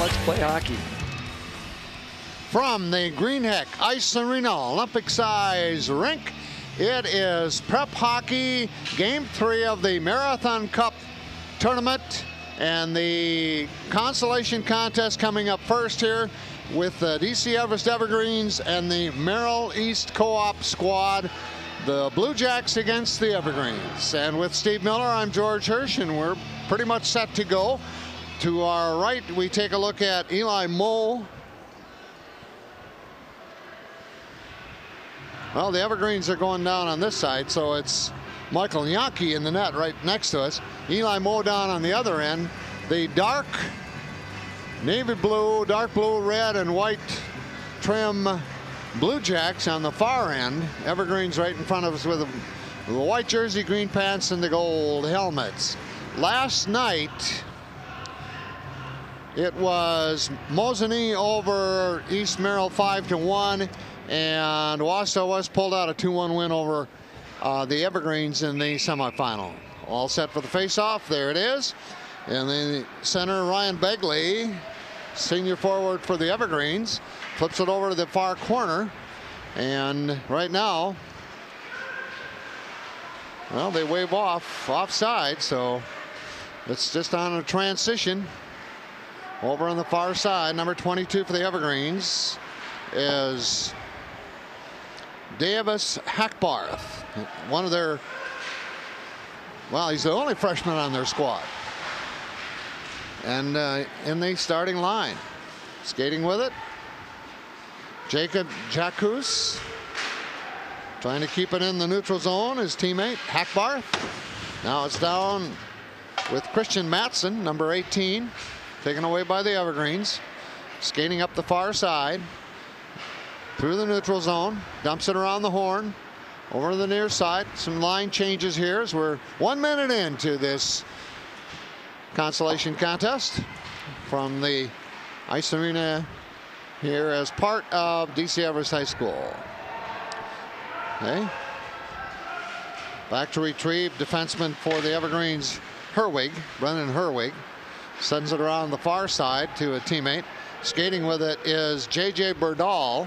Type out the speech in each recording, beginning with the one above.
let's play hockey. From the Greenheck Ice Arena Olympic size rink, it is prep hockey, game 3 of the Marathon Cup tournament, and the consolation contest coming up first here with the DC Everest Evergreens and the Merrill East Co-op squad, the Blue Jacks against the Evergreens. And with Steve Miller, I'm George Hirsch, and we're pretty much set to go. To our right, we take a look at Eli Moe. Well, the Evergreens are going down on this side, so it's Michael Yankee in the net right next to us. Eli Moe down on the other end. The dark navy blue, dark blue, red, and white trim Blue Jacks on the far end. Evergreens right in front of us with the white jersey, green pants, and the gold helmets. Last night, it was Mosinee over East Merrill 5-1. And Wausau West pulled out a 2-1 win over the Evergreens in the semifinal. All set for the face-off. There it is. In the center, Ryan Begley, senior forward for the Evergreens, flips it over to the far corner. And right now, well, they wave offside, so it's just on a transition. Over on the far side, number 22 for the Evergreens is Davis Hackbarth, one of their, well, he's the only freshman on their squad. And in the starting line, skating with it, Jacob Jackus, trying to keep it in the neutral zone, his teammate Hackbarth. Now it's down with Christian Matson, number 18, taken away by the Evergreens, skating up the far side. Through the neutral zone, dumps it around the horn, over to the near side. Some line changes here as we're 1 minute into this consolation contest from the ice arena here as part of DC Everest High School. Okay. Back to retrieve, defenseman for the Evergreens, Herwig, Brennan Herwig, sends it around the far side to a teammate. Skating with it is J.J. Berdahl,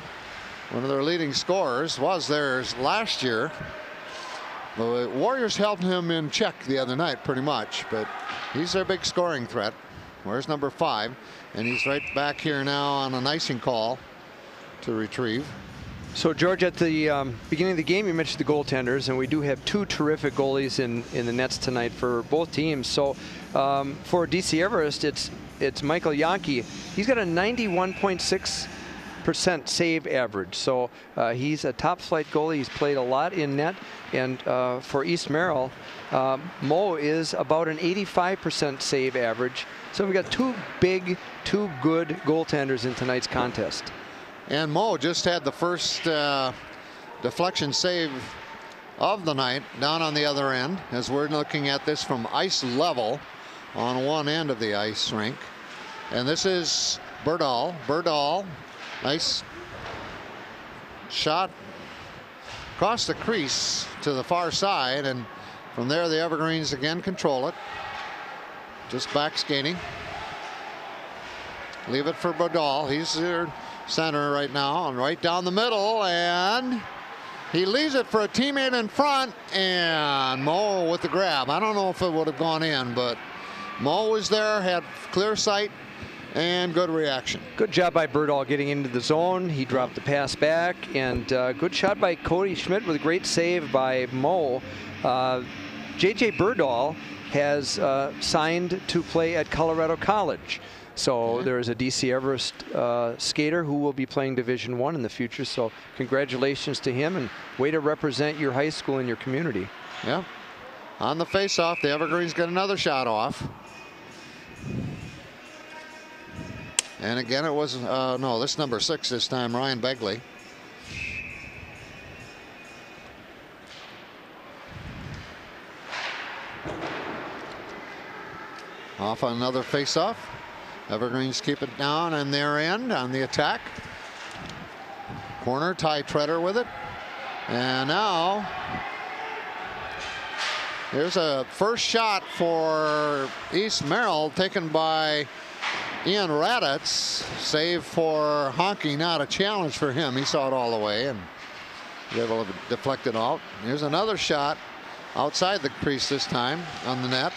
one of their leading scorers, was theirs last year. The Warriors held him in check the other night pretty much, but he's their big scoring threat. Where's number 5? And he's right back here now on an icing call to retrieve. So, George, at the beginning of the game, you mentioned the goaltenders, and we do have 2 terrific goalies in the nets tonight for both teams. So, for DC Everest, it's Michael Yankee. He's got a 91.6% save average, so he's a top flight goalie. He's played a lot in net, and for East Merrill, Moe is about an 85% save average. So we've got 2 good goaltenders in tonight's contest. And Moe just had the first deflection save of the night down on the other end, as we're looking at this from ice level on one end of the ice rink. And this is Berdahl. Nice shot across the crease to the far side, and from there the Evergreens again control it. Just back skating. Leave it for Berdahl. He's their center right now, and right down the middle, and he leaves it for a teammate in front, and Moe with the grab. I don't know if it would have gone in, but Moe was there, had clear sight, and good reaction. Good job by Berdahl getting into the zone. He dropped the pass back, and good shot by Cody Schmidt with a great save by Moe. J.J. Berdahl has signed to play at Colorado College. So there's a DC Everest skater who will be playing Division I in the future. So congratulations to him, and way to represent your high school and your community. Yeah. On the face-off, the Evergreens get another shot off. And again, it was, no, this number 6 this time, Ryan Begley. Off on another face-off. Evergreens keep it down on their end on the attack. Corner, Ty Treader with it. And now, here's a first shot for East Merrill taken by Ian Raddatz, save for Honky, not a challenge for him. He saw it all the way and was able to deflect it out. Here's another shot outside the crease this time on the net.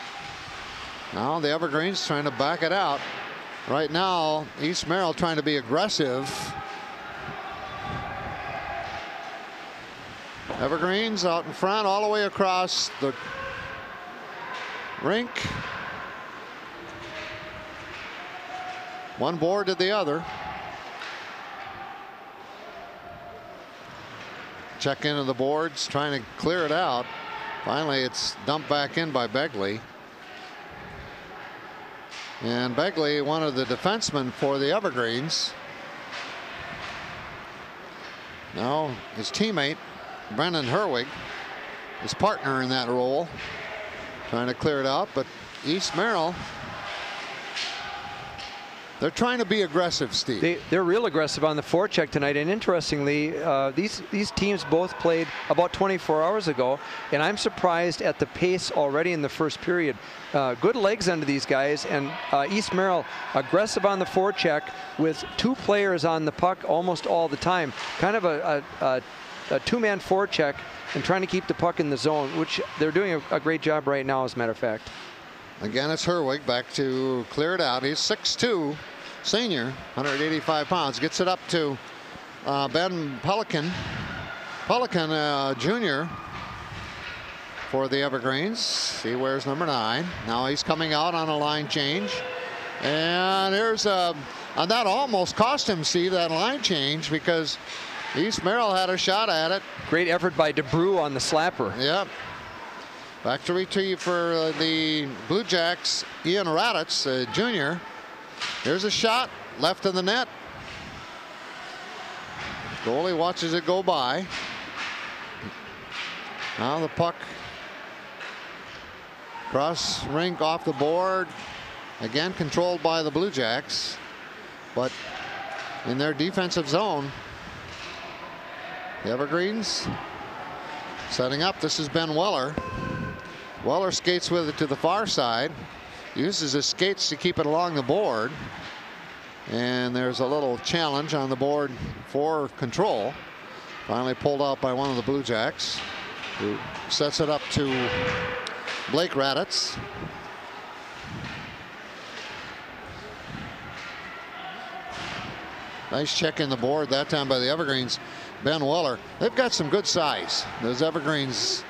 Now the Evergreens trying to back it out. Right now, East Merrill trying to be aggressive. Evergreens out in front all the way across the rink. One board to the other. Check into the boards, trying to clear it out. Finally, it's dumped back in by Begley. And Begley, one of the defensemen for the Evergreens. Now his teammate, Brendan Herwig, his partner in that role, trying to clear it out. But East Merrill, they're trying to be aggressive, Steve. They're real aggressive on the forecheck tonight. And interestingly, these teams both played about 24 hours ago. And I'm surprised at the pace already in the first period. Good legs under these guys. And East Merrill aggressive on the forecheck with 2 players on the puck almost all the time. Kind of a two-man forecheck and trying to keep the puck in the zone, which they're doing a great job right now, as a matter of fact. Again, it's Herwig back to clear it out. He's 6'2", senior, 185 pounds. Gets it up to Ben Pelican. Pelican, junior for the Evergreens. He wears number 9. Now he's coming out on a line change. And here's and that almost cost him, Steve, that line change, because East Merrill had a shot at it. Great effort by DeBrew on the slapper. Yep. Back to retrieve for the Blue Jacks, Ian Raddatz, junior. Here's a shot left in the net. Goalie watches it go by. Now the puck cross rink off the board. Again controlled by the Blue Jacks, but in their defensive zone. The Evergreens setting up. This is Ben Weller. Weller skates with it to the far side, uses his skates to keep it along the board, and there's a little challenge on the board for control. Finally pulled out by one of the Blue Jacks, who sets it up to Blake Raddatz. Nice check in the board that time by the Evergreens. Ben Weller. They've got some good size. Those Evergreens,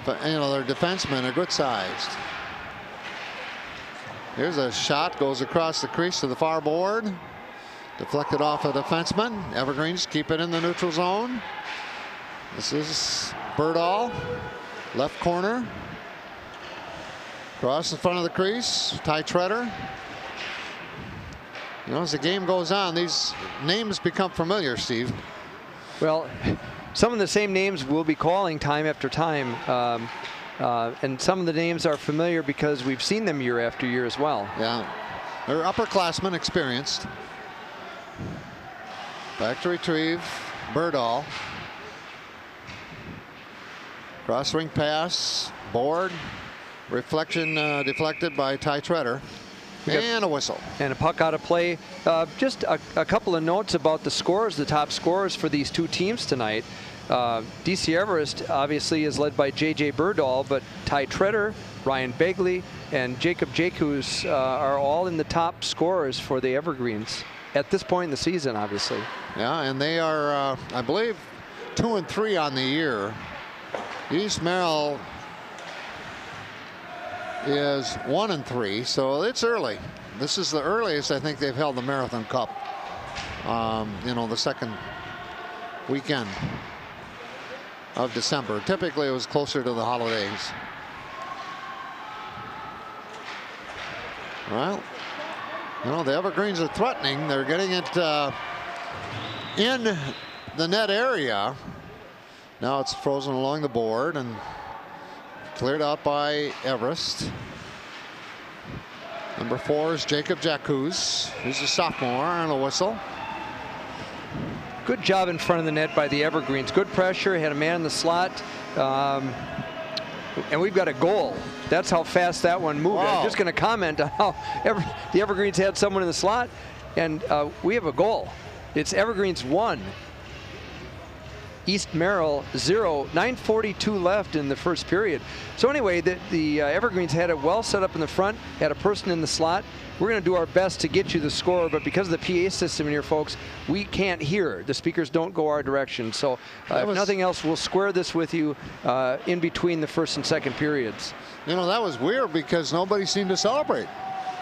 you know, their defensemen are good sized. Here's a shot, goes across the crease to the far board. Deflected off a defenseman. Evergreens keep it in the neutral zone. This is Birdall, left corner. Across the front of the crease, Ty Treader. You know, as the game goes on, these names become familiar, Steve. Well, some of the same names we'll be calling time after time. And some of the names are familiar because we've seen them year after year as well. Yeah, they're upperclassmen, experienced. Back to retrieve, Birdall. Cross ring pass, board, reflection deflected by Ty Treader. And a whistle. And a puck out of play. Just a couple of notes about the scores, the top scorers for these two teams tonight. DC Everest obviously is led by J.J. Birdall, but Ty Treader, Ryan Begley, and Jacob Jacuz are all in the top scorers for the Evergreens at this point in the season, obviously. Yeah, and they are, I believe, 2 and 3 on the year. East Merrill is 1 and 3, so it's early. This is the earliest I think they've held the Marathon Cup. You know, the second weekend of December. Typically it was closer to the holidays. Well, you know, the Evergreens are threatening. They're getting it in the net area. Now it's frozen along the board and cleared out by Everest. Number 4 is Jacob Jacuz, who's a sophomore, on a whistle. Good job in front of the net by the Evergreens. Good pressure. Had a man in the slot. And we've got a goal. That's how fast that one moved. Wow. I'm just going to comment on how the Evergreens had someone in the slot, and we have a goal. It's Evergreens 1, East Merrill 0, 9:42 left in the first period. So anyway, the Evergreens had it well set up in the front, had a person in the slot. We're going to do our best to get you the score, but because of the PA system in here, folks, we can't hear. The speakers don't go our direction. So if nothing else, we'll square this with you in between the first and second periods. You know, that was weird because nobody seemed to celebrate.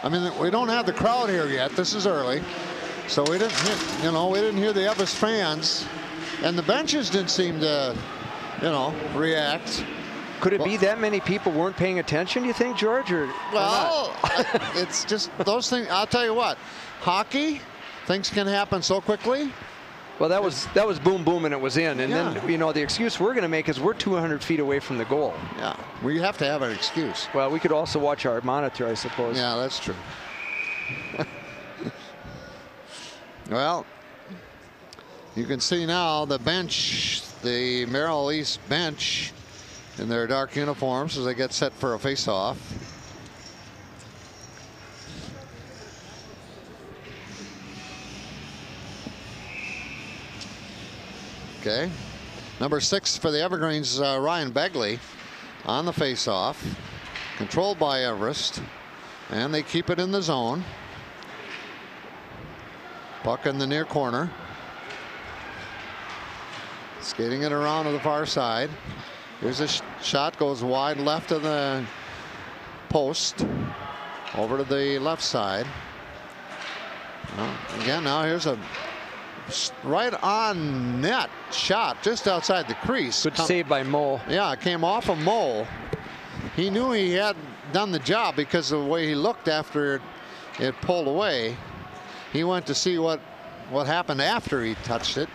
I mean, we don't have the crowd here yet. This is early. So we didn't hear the Everest fans. And the benches didn't seem to, react. Could it be that many people weren't paying attention, do you think, George? Well, it's just those things. I'll tell you what, hockey, things can happen so quickly. Well, that was boom, boom, and it was in. And then, the excuse we're going to make is we're 200 feet away from the goal. Yeah, we have to have an excuse. Well, we could also watch our monitor, I suppose. Yeah, that's true. Well, you can see now the bench, the Merrill East bench, in their dark uniforms as they get set for a face-off. Okay. Number 6 for the Evergreens is Ryan Begley on the face-off. Controlled by Everest. And they keep it in the zone. Puck in the near corner. Skating it around to the far side. Here's a shot, goes wide left of the post. Over to the left side. Again, now here's a right on net shot just outside the crease. Good save by Mo. Yeah, it came off of Mo. He knew he had done the job because of the way he looked after it pulled away. He went to see what happened after he touched it,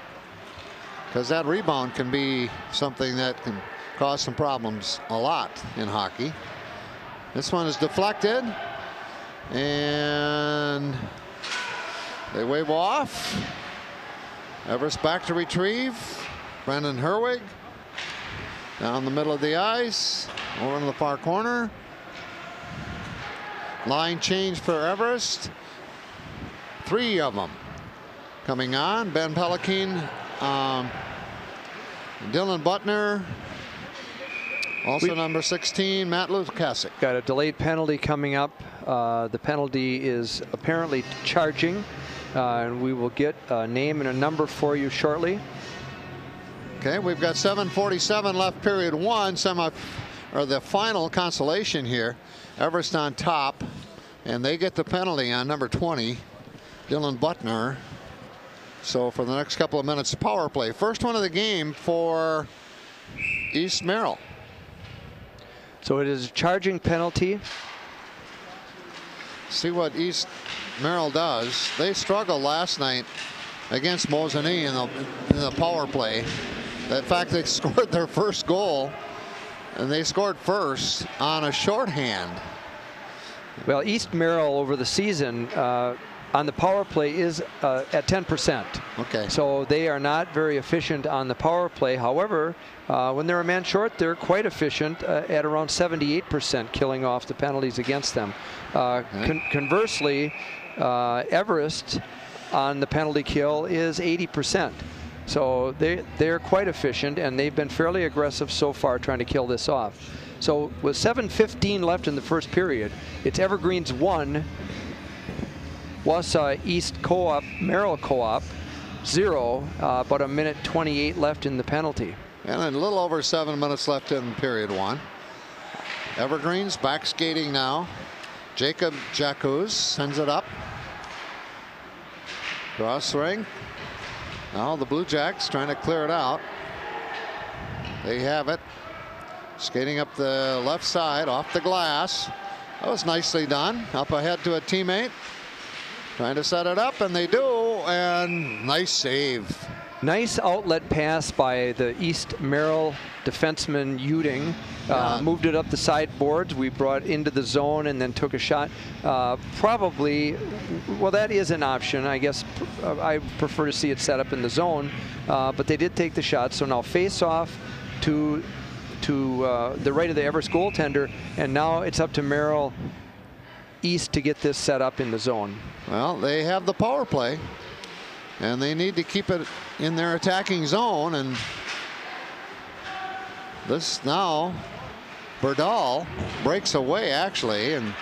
because that rebound can be something that can cause some problems a lot in hockey. This one is deflected, and they wave off. Everest back to retrieve. Brendan Herwig down the middle of the ice, over in the far corner. Line change for Everest. 3 of them coming on. Ben Pelican, Dylan Butner, also number 16, Matt Lukasik. Got a delayed penalty coming up. The penalty is apparently charging, and we will get a name and a number for you shortly. Okay, we've got 7:47 left, period 1. The final consolation here. Everest on top, and they get the penalty on number 20, Dylan Butner. So for the next couple of minutes, power play. First one of the game for East Merrill. So it is a charging penalty. See what East Merrill does. They struggled last night against Mosinee in the power play. In fact, they scored their first goal, and they scored first on a shorthand. Well, East Merrill over the season on the power play is at 10%. Okay. So they are not very efficient on the power play. However, when they're a man short, they're quite efficient at around 78%, killing off the penalties against them. Conversely, Everest on the penalty kill is 80%. So they're quite efficient, and they've been fairly aggressive so far trying to kill this off. So with 7:15 left in the first period, it's Evergreens 1, Wausau East Co-op, Merrill Co-op 0, about 1:28 left in the penalty. And a little over 7 minutes left in period 1. Evergreens back skating now. Jacob Jacuz sends it up. Cross ring. Now the Blue Jacks trying to clear it out. They have it. Skating up the left side off the glass. That was nicely done. Up ahead to a teammate. Trying to set it up, and they do, and nice save. Nice outlet pass by the East Merrill defenseman Uding. Moved it up the sideboards. We brought into the zone and then took a shot. Probably, well, that is an option. I guess I prefer to see it set up in the zone, but they did take the shot. So now face off to to the right of the Everest goaltender, and now it's up to Merrill East to get this set up in the zone. Well, they have the power play, and they need to keep it in their attacking zone. And this now, Berdahl breaks away actually, and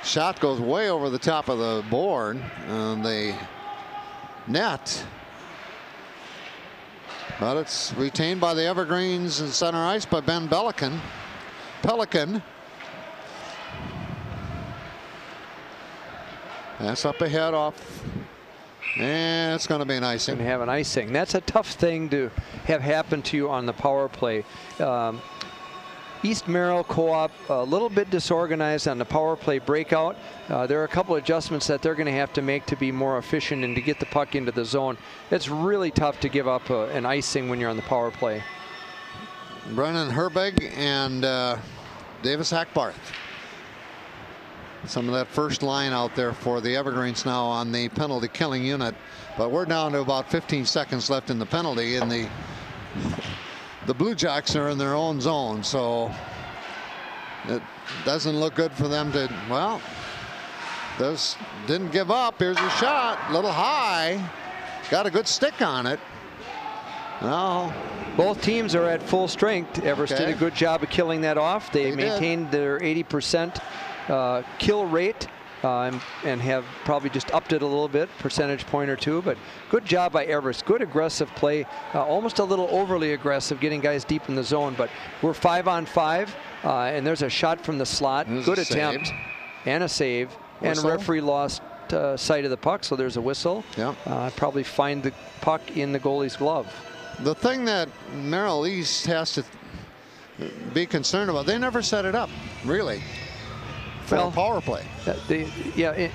shot goes way over the top of the board and the net. But it's retained by the Evergreens in center ice by Ben Pelican. That's up ahead off. And it's going to be an icing. Going to have an icing. That's a tough thing to have happen to you on the power play. East Merrill Co-op a little bit disorganized on the power play breakout. There are a couple of adjustments that they're going to have to make to be more efficient and to get the puck into the zone. It's really tough to give up an icing when you're on the power play. Brennan Herbig and Davis Hackbarth. Some of that first line out there for the Evergreens now on the penalty killing unit. But we're down to about 15 seconds left in the penalty, and the Blue Jacks are in their own zone, so it doesn't look good for them to, well, this didn't give up. Here's a shot, a little high, got a good stick on it. Now both teams are at full strength. Everest did a good job of killing that off. They maintained their 80% kill rate and have probably just upped it a little bit, percentage point or two, but good job by Everest. Good aggressive play, almost a little overly aggressive, getting guys deep in the zone, but we're 5-on-5, and there's a shot from the slot. Good attempt and a save, and a referee lost sight of the puck, so there's a whistle. Probably find the puck in the goalie's glove. The thing that Merrill East has to be concerned about, they never set it up, really. Well, power play.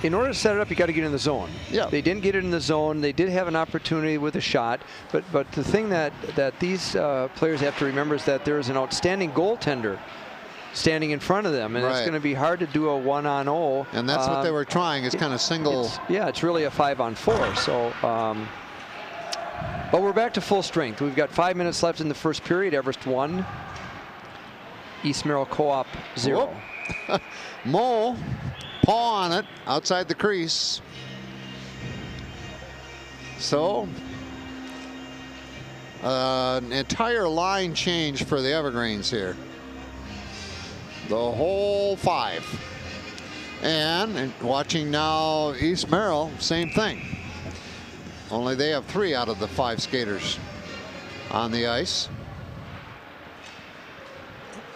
In order to set it up, you got to get in the zone. They didn't get it in the zone. They did have an opportunity with a shot, but the thing that these players have to remember is that there is an outstanding goaltender standing in front of them, and it's going to be hard to do a 1-on-0. And that's what they were trying. It's kind of single. It's really a 5-on-4. So, but we're back to full strength. We've got 5 minutes left in the first period. Everest 1, East Merrill Co-op 0. Mo, paw on it outside the crease. So an entire line change for the Evergreens here. The whole 5. And watching now East Merrill, same thing. Only they have 3 out of the 5 skaters on the ice.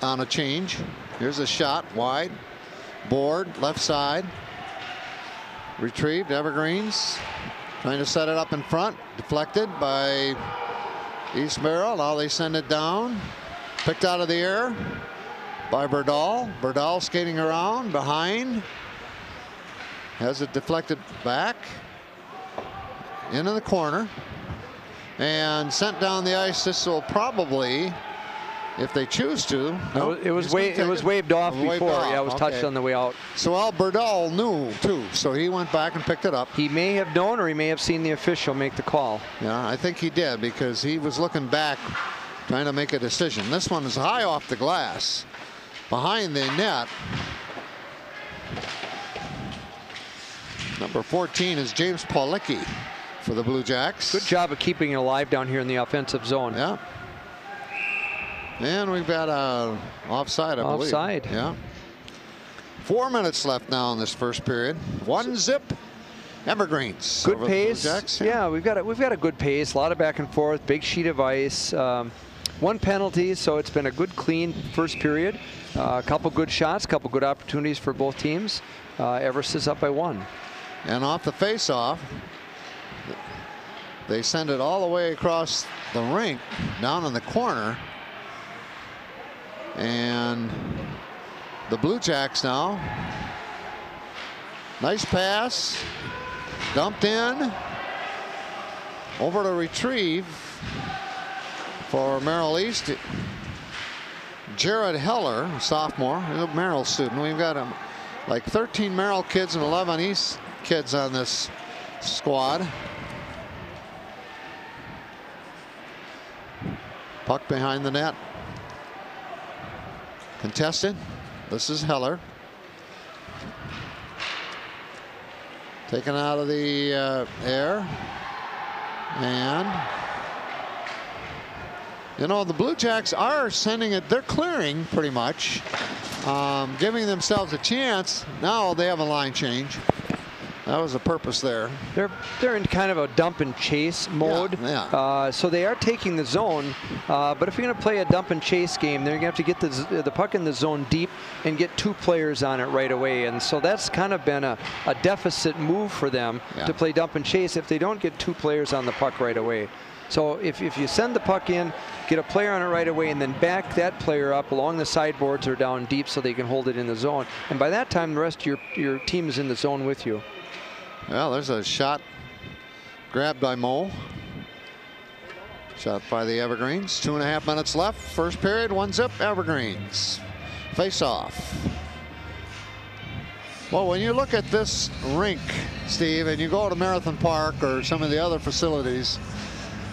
On a change. Here's a shot wide. Board left side. Retrieved. Evergreens trying to set it up in front. Deflected by East Merrill. Now they send it down. Picked out of the air by Berdahl. Berdahl skating around behind. Has it deflected back into the corner and sent down the ice. This will probably, if they choose to. It was waved off before. Yeah, it was touched on the way out. So Berdahl knew too, so he went back and picked it up. He may have known, or he may have seen the official make the call. Yeah, I think he did, because he was looking back trying to make a decision. This one is high off the glass behind the net. Number 14 is James Paulicki for the Blue Jacks. Good job of keeping it alive down here in the offensive zone. Yeah. And we've got offside, I believe. Offside. Yeah. 4 minutes left now in this first period. 1-0 Evergreens. Good pace. Yeah, we've got a good pace. A lot of back and forth. Big sheet of ice. 1 penalty, so it's been a good, clean first period. A couple good shots, a couple good opportunities for both teams. Everest is up by 1. And off the face-off, they send it all the way across the rink, down in the corner. And the Blue Jacks now. Nice pass. Dumped in. Over to retrieve for Merrill East. Jared Heller, sophomore, a Merrill student. We've got like 13 Merrill kids and 11 East kids on this squad. Puck behind the net. Contested. This is Heller. Taken out of the air. And, you know, the Blue Jacks are sending it. They're clearing pretty much, giving themselves a chance. Now they have a line change. That was the purpose there. They're in kind of a dump and chase mode. Yeah. So they are taking the zone. But if you're going to play a dump and chase game, they're going to have to get the puck in the zone deep and get 2 players on it right away. And so that's kind of been a deficit move for them to play dump and chase if they don't get 2 players on the puck right away. So if you send the puck in, get a player on it right away, and then back that player up along the sideboards or down deep so they can hold it in the zone. And by that time, the rest of your team is in the zone with you. Well, there's a shot grabbed by Mo. Shot by the Evergreens. 2.5 minutes left. First period, 1-0 Evergreens. Face off. Well, when you look at this rink, Steve, and you go to Marathon Park or some of the other facilities,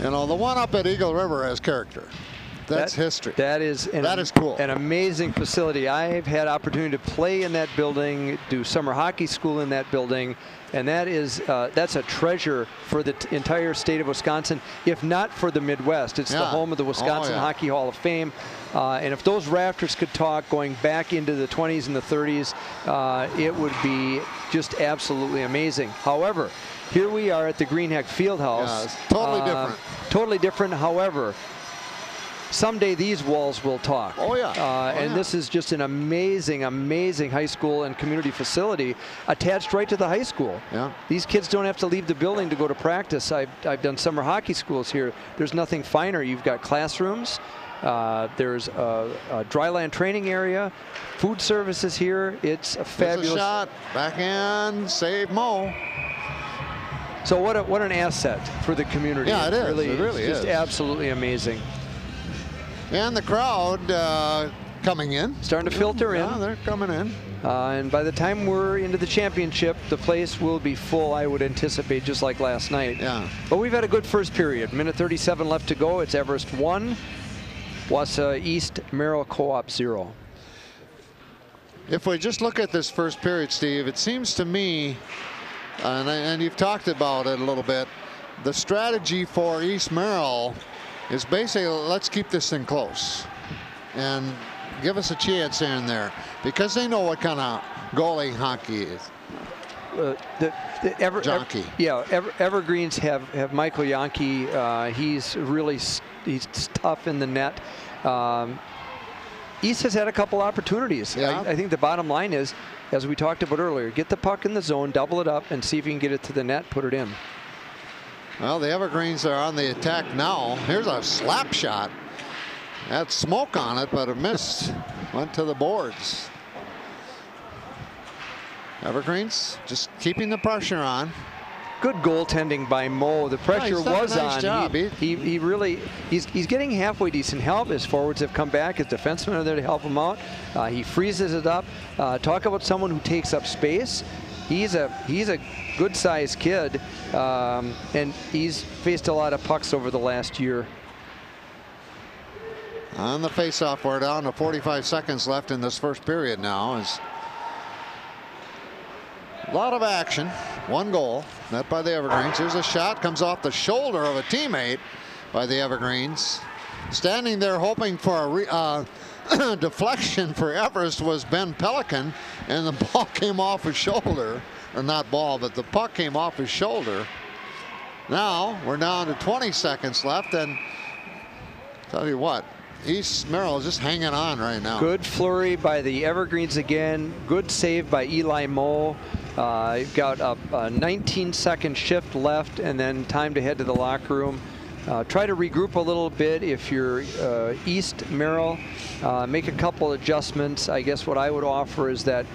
you know, the one up at Eagle River has character. That's history. That is cool. An amazing facility. I've had opportunity to play in that building, do summer hockey school in that building, and that's a treasure for the entire state of Wisconsin, if not for the Midwest. It's the home of the Wisconsin Hockey Hall of Fame. And if those rafters could talk going back into the 20s and the 30s, it would be just absolutely amazing. However, here we are at the Greenheck Fieldhouse. Yeah, it's totally different. Totally different. However, someday these walls will talk. Oh, yeah. And this is just an amazing, amazing high school and community facility attached right to the high school. Yeah. These kids don't have to leave the building to go to practice. I've done summer hockey schools here. There's nothing finer. You've got classrooms. There's a dryland training area, food services here. It's a fabulous. There's a shot. Backhand. Save Mo. So what an asset for the community. Yeah, it is. It really is. Just absolutely amazing. And the crowd coming in. Starting to filter in. Yeah, they're coming in. And by the time we're into the championship, the place will be full, I would anticipate, just like last night. Yeah. But we've had a good first period. Minute 37 left to go. It's Everest 1, Wausau East Merrill Co-op 0. If we just look at this first period, Steve, it seems to me, and you've talked about it a little bit, the strategy for East Merrill is basically, let's keep this thing close and give us a chance here and there, because they know what kind of goalie hockey is. Evergreens have Michael Yankee. He's tough in the net. East has had a couple opportunities. Yeah. I think the bottom line is, as we talked about earlier, get the puck in the zone, double it up, and see if you can get it to the net, put it in. Well, the Evergreens are on the attack now. Here's a slap shot. Had smoke on it, but it missed. Went to the boards. Evergreens just keeping the pressure on. Good goaltending by Mo. The pressure was nice on. Job. He really he's getting halfway decent help. His forwards have come back. His defensemen are there to help him out. He freezes it up. Talk about someone who takes up space. He's a good-sized kid, and he's faced a lot of pucks over the last year. On the faceoff, we're down to 45 seconds left in this first period now. Is a lot of action. One goal, net by the Evergreens. Here's a shot, comes off the shoulder of a teammate by the Evergreens. Standing there hoping for a deflection for Everest was Ben Pelican, and the ball came off his shoulder. Or not ball, but the puck came off his shoulder. Now we're down to 20 seconds left, and tell you what, East Merrill is just hanging on right now. Good flurry by the Evergreens again. Good save by Eli Mo. You've got a 19-second shift left, and then time to head to the locker room. Try to regroup a little bit if you're East Merrill. Make a couple adjustments. I guess what I would offer is that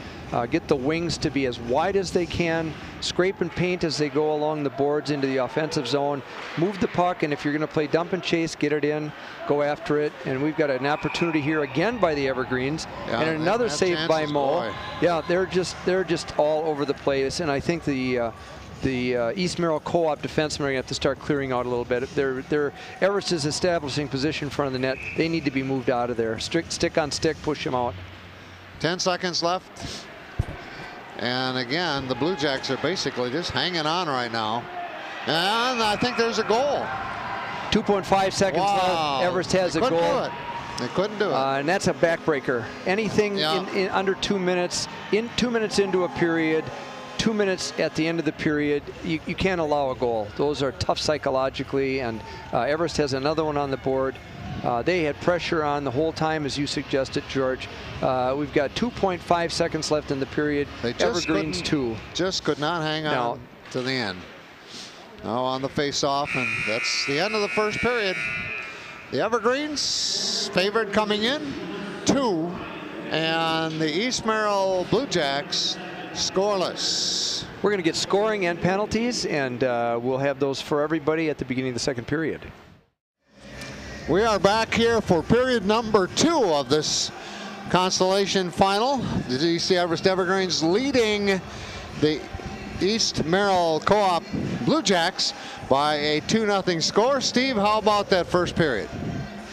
get the wings to be as wide as they can, scrape and paint as they go along the boards into the offensive zone, move the puck, and if you're going to play dump and chase, get it in, go after it. And we've got an opportunity here again by the Evergreens, and another save by Mo. Boy. Yeah, they're just all over the place, and I think the the East Merrill Co-op defensemen are going to have to start clearing out a little bit. Everest is establishing position in front of the net. They need to be moved out of there. Stick on stick, push them out. 10 seconds left. And again, the Blue Jacks are basically just hanging on right now. And I think there's a goal. 2.5 seconds left. Everest has a goal. They couldn't do it. And that's a backbreaker. Anything in under 2 minutes, 2 minutes into a period, 2 minutes at the end of the period, you can't allow a goal. Those are tough psychologically, and Everest has another one on the board. They had pressure on the whole time, as you suggested, George. We've got 2.5 seconds left in the period. Evergreens 2. Just could not hang on to the end. Now on the face-off, and that's the end of the first period. The Evergreens favored coming in, 2, and the East Merrill Blue Jacks scoreless. We're going to get scoring and penalties, and we'll have those for everybody at the beginning of the second period. We are back here for period number 2 of this Constellation final. The DC Everest Evergreens leading the East Merrill Co-op Blue Jacks by a 2-0 score. Steve, how about that first period?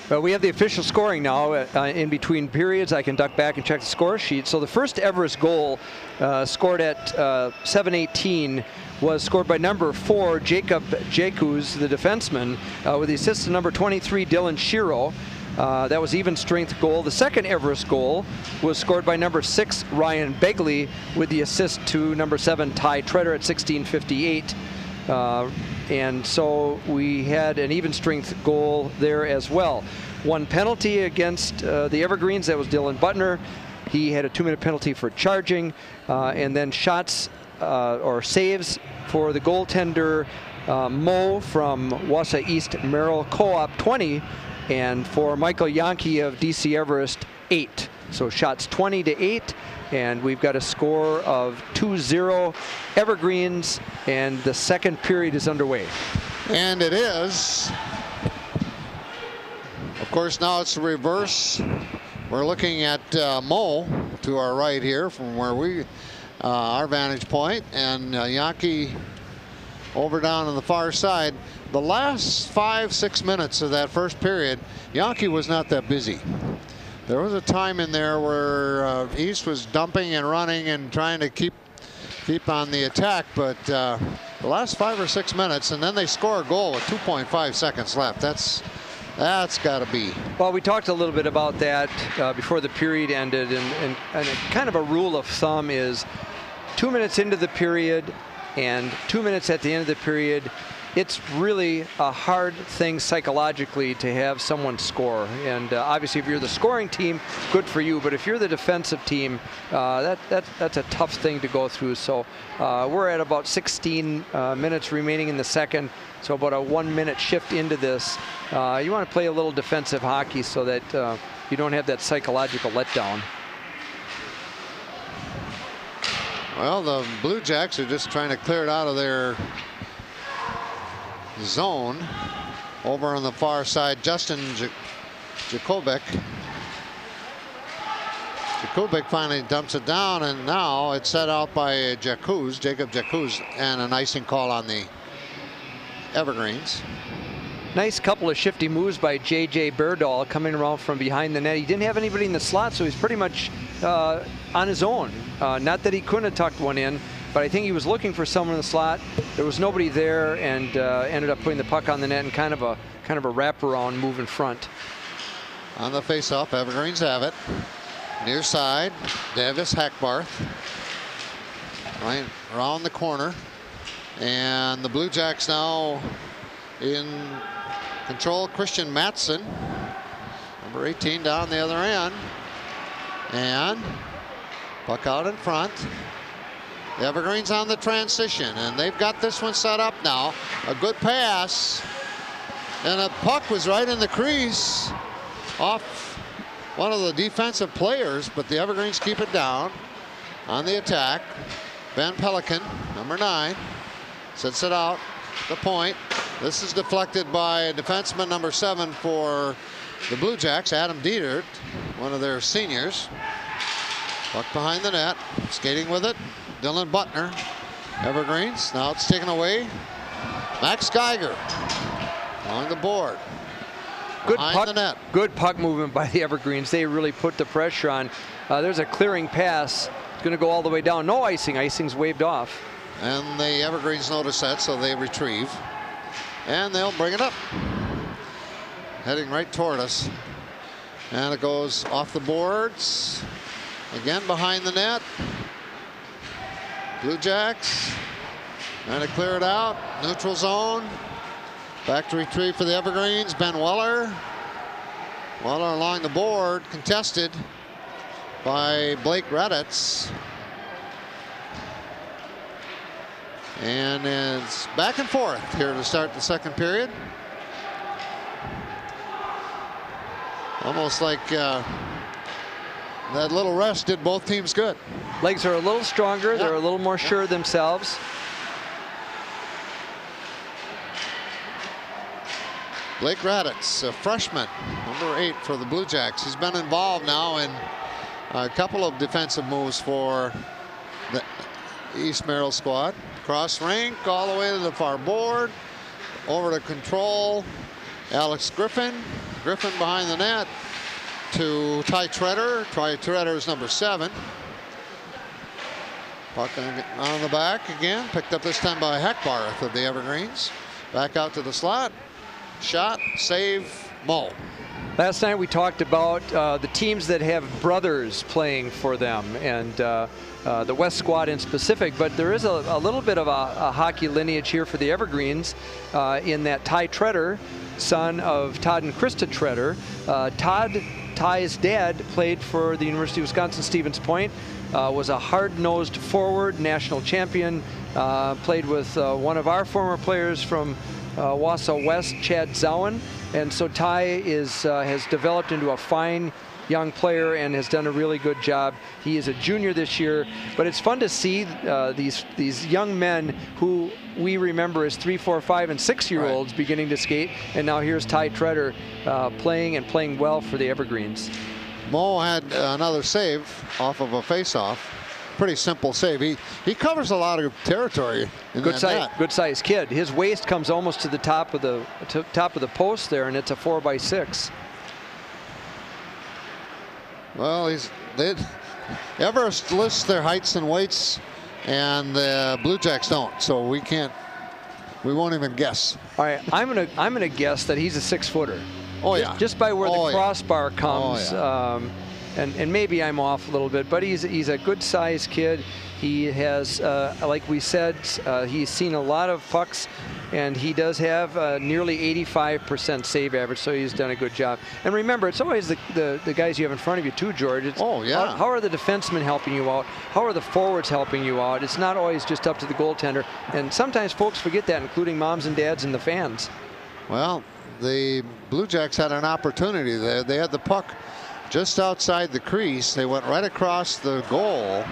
Well, we have the official scoring now. In between periods, I can duck back and check the score sheet. So the first Everest goal scored at 7:18 was scored by number 4, Jacob Jacuz, the defenseman, with the assist to number 23, Dylan Shiro. That was even strength goal. The second Everest goal was scored by number 6, Ryan Begley, with the assist to number 7, Ty Treader at 16:58. And so we had an even strength goal there as well. One penalty against the Evergreens, that was Dylan Butner. He had a 2-minute penalty for charging, and then shots or saves for the goaltender Mo from Wausau East Merrill Co-op 20, and for Michael Yankee of DC Everest 8. So shots 20-8, and we've got a score of 2-0 Evergreens, and the second period is underway. And it is. Of course, now it's the reverse. We're looking at Mo to our right here from where we, our vantage point, and Yankee over down on the far side. The last 5-6 minutes of that first period, Yankee was not that busy. There was a time in there where East was dumping and running and trying to keep on the attack, but the last 5 or 6 minutes, and then they score a goal with 2.5 seconds left. That's got to be. Well, we talked a little bit about that before the period ended, and kind of a rule of thumb is 2 minutes into the period and 2 minutes at the end of the period. It's really a hard thing psychologically to have someone score, and obviously if you're the scoring team, good for you, but if you're the defensive team, that's a tough thing to go through. So we're at about 16 minutes remaining in the second, so about a 1-minute shift into this. You want to play a little defensive hockey so that you don't have that psychological letdown. Well, the Blue Jacks are just trying to clear it out of their zone. Over on the far side, Justin Jakovic. Jakovic finally dumps it down, and now it's set out by Jacob Jacuz, and an icing call on the Evergreens. Nice couple of shifty moves by J.J. Berdahl coming around from behind the net. He didn't have anybody in the slot, so he's pretty much on his own. Not that he couldn't have tucked one in, but I think he was looking for someone in the slot. There was nobody there, and ended up putting the puck on the net and kind of a wraparound move in front. On the faceoff, Evergreens have it. Near side, Davis Hackbarth. Right around the corner. And the Blue Jacks now in control. Christian Matson, number 18, down the other end. And puck out in front. The Evergreens on the transition, and they've got this one set up now. A good pass, and a puck was right in the crease off one of the defensive players, but the Evergreens keep it down on the attack. Van Pelican, number 9, sets it out the point. This is deflected by defenseman number 7 for the Blue Jacks, Adam Dietert, one of their seniors. Puck behind the net, skating with it, Dylan Butner. Evergreens. Now it's taken away. Max Geiger on the board. Good puck movement by the Evergreens. They really put the pressure on. There's a clearing pass. It's going to go all the way down. No icing. Icing's waved off. And the Evergreens notice that, so they retrieve. And they'll bring it up. Heading right toward us. And it goes off the boards. Again behind the net. Blue Jacks trying to clear it out. Neutral zone. Back to retrieve for the Evergreens. Ben Weller. Weller along the board. Contested by Blake Raditz. And it's back and forth here to start the second period. Almost like that little rest did both teams good. Legs are a little stronger. They're a little more sure of themselves. Blake Raditz, a freshman, number 8 for the Blue Jacks. He's been involved now in a couple of defensive moves for the East Merrill squad. Cross rink all the way to the far board. Over to control. Alex Griffin. Griffin behind the net to Ty Treader. Ty Treader is number 7. Puck on the back again. Picked up this time by Heckbarth of the Evergreens. Back out to the slot. Shot, save, Mo. Last night we talked about the teams that have brothers playing for them, and the West squad in specific, but there is a little bit of a hockey lineage here for the Evergreens in that Ty Treader, son of Todd and Krista Treader. Ty's dad played for the University of Wisconsin-Stevens Point, was a hard-nosed forward, national champion, played with one of our former players from Wausau West, Chad Zowen, and so Ty has developed into a fine young player and has done a really good job. He is a junior this year, but it's fun to see these young men who we remember as 3, 4, 5, and 6-year-olds beginning to skate, and now here's Ty Treader playing well for the Evergreens. Mo had another save off of a face-off. Pretty simple save. He covers a lot of territory. Good size kid. His waist comes almost to the top of the post there, and it's a 4x6. Well, Everest lists their heights and weights, and the Blue Jacks don't. So we won't even guess. All right, I'm gonna guess that he's a 6-footer. Oh yeah. Just by where the crossbar comes. Oh, yeah. And maybe I'm off a little bit, but he's a good-sized kid. He has, like we said, he's seen a lot of pucks, and he does have nearly 85% save average, so he's done a good job. And remember, it's always the guys you have in front of you too, George. It's, oh, yeah. How are the defensemen helping you out? How are the forwards helping you out? It's not always just up to the goaltender, and sometimes folks forget that, including moms and dads and the fans. Well, the Blue Jacks had an opportunity there. They had the puck just outside the crease. They went right across the goal,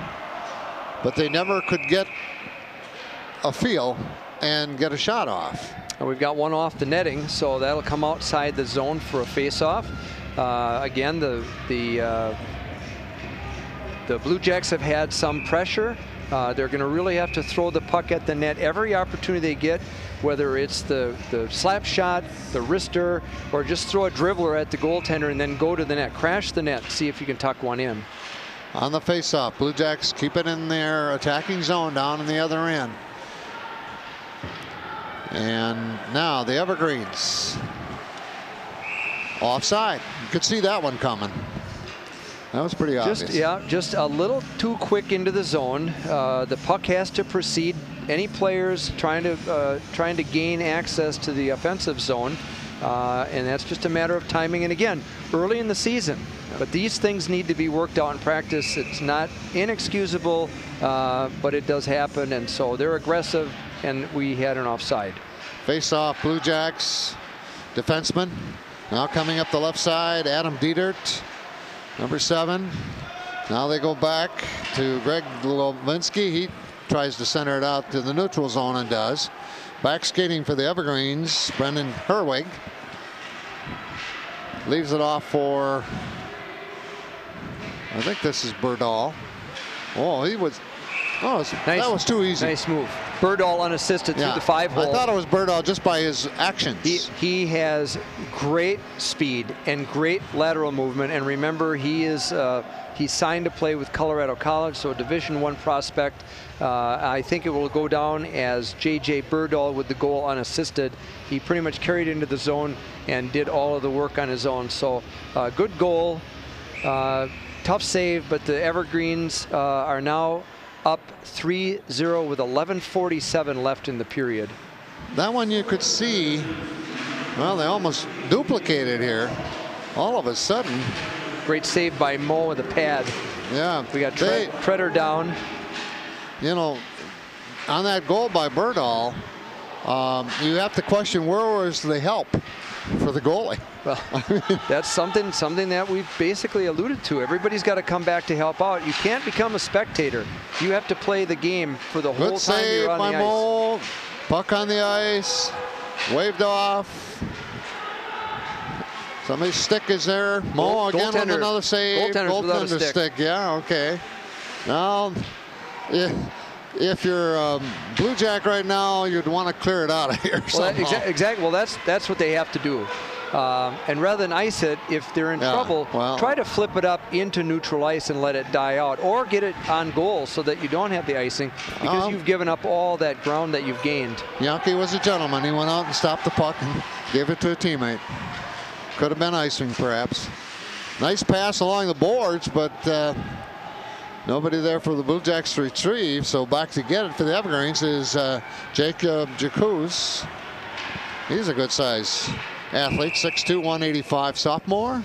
but they never could get a feel and get a shot off. And we've got one off the netting, so that'll come outside the zone for a face-off. Again, the Blue Jacks have had some pressure. They're going to really have to throw the puck at the net every opportunity they get, whether it's the slap shot, the wrister, or just throw a dribbler at the goaltender and then go to the net. Crash the net, see if you can tuck one in. On the face-off, Blue Jacks keep it in their attacking zone down in the other end. And now the Evergreens. Offside. You could see that one coming. That was pretty obvious. Just a little too quick into the zone. The puck has to proceed. Any players trying to gain access to the offensive zone, and that's just a matter of timing. And again, early in the season, but these things need to be worked out in practice. It's not inexcusable, but it does happen, and so they're aggressive, and we had an offside. Face-off, Blue Jacks defenseman. Now coming up the left side, Adam Dietert. Number 7. Now they go back to Greg Lewinsky. He tries to center it out to the neutral zone and does. Back skating for the Evergreens, Brendan Herwig. Leaves it off for, I think this is Berdahl. Oh, that was too easy. Nice move. Berdahl unassisted through the 5-hole. I thought it was Berdahl just by his actions. He has great speed and great lateral movement. And remember, he's signed to play with Colorado College, so a Division I prospect. I think it will go down as J.J. Berdahl with the goal unassisted. He pretty much carried into the zone and did all of the work on his own. So good goal. Tough save, but the Evergreens are now up 3-0 with 11:47 left in the period. That one you could see, well, they almost duplicated here. All of a sudden. Great save by Mo with a pad. Yeah. We got Treader down. You know, on that goal by Berdahl, you have to question where was the help for the goalie. Well, that's something that we've basically alluded to. Everybody's got to come back to help out. You can't become a spectator. You have to play the game for the whole time you're on the ice. Good save by Mo. Puck on the ice. Waved off. Somebody's stick is there. Mo again with another save. Goaltender stick. Yeah, okay. Now, if you're Blue Jack right now, you'd want to clear it out of here. Well, exactly. Well, that's what they have to do. And rather than ice it, if they're in trouble, try to flip it up into neutral ice and let it die out, or get it on goal so that you don't have the icing, because you've given up all that ground that you've gained. Yankee was a gentleman. He went out and stopped the puck and gave it to a teammate. Could have been icing, perhaps. Nice pass along the boards, but nobody there for the Blue Jacks to retrieve. So back to get it for the Evergreens is Jacob Jacuz. He's a good size athlete, 6'2", 185 sophomore.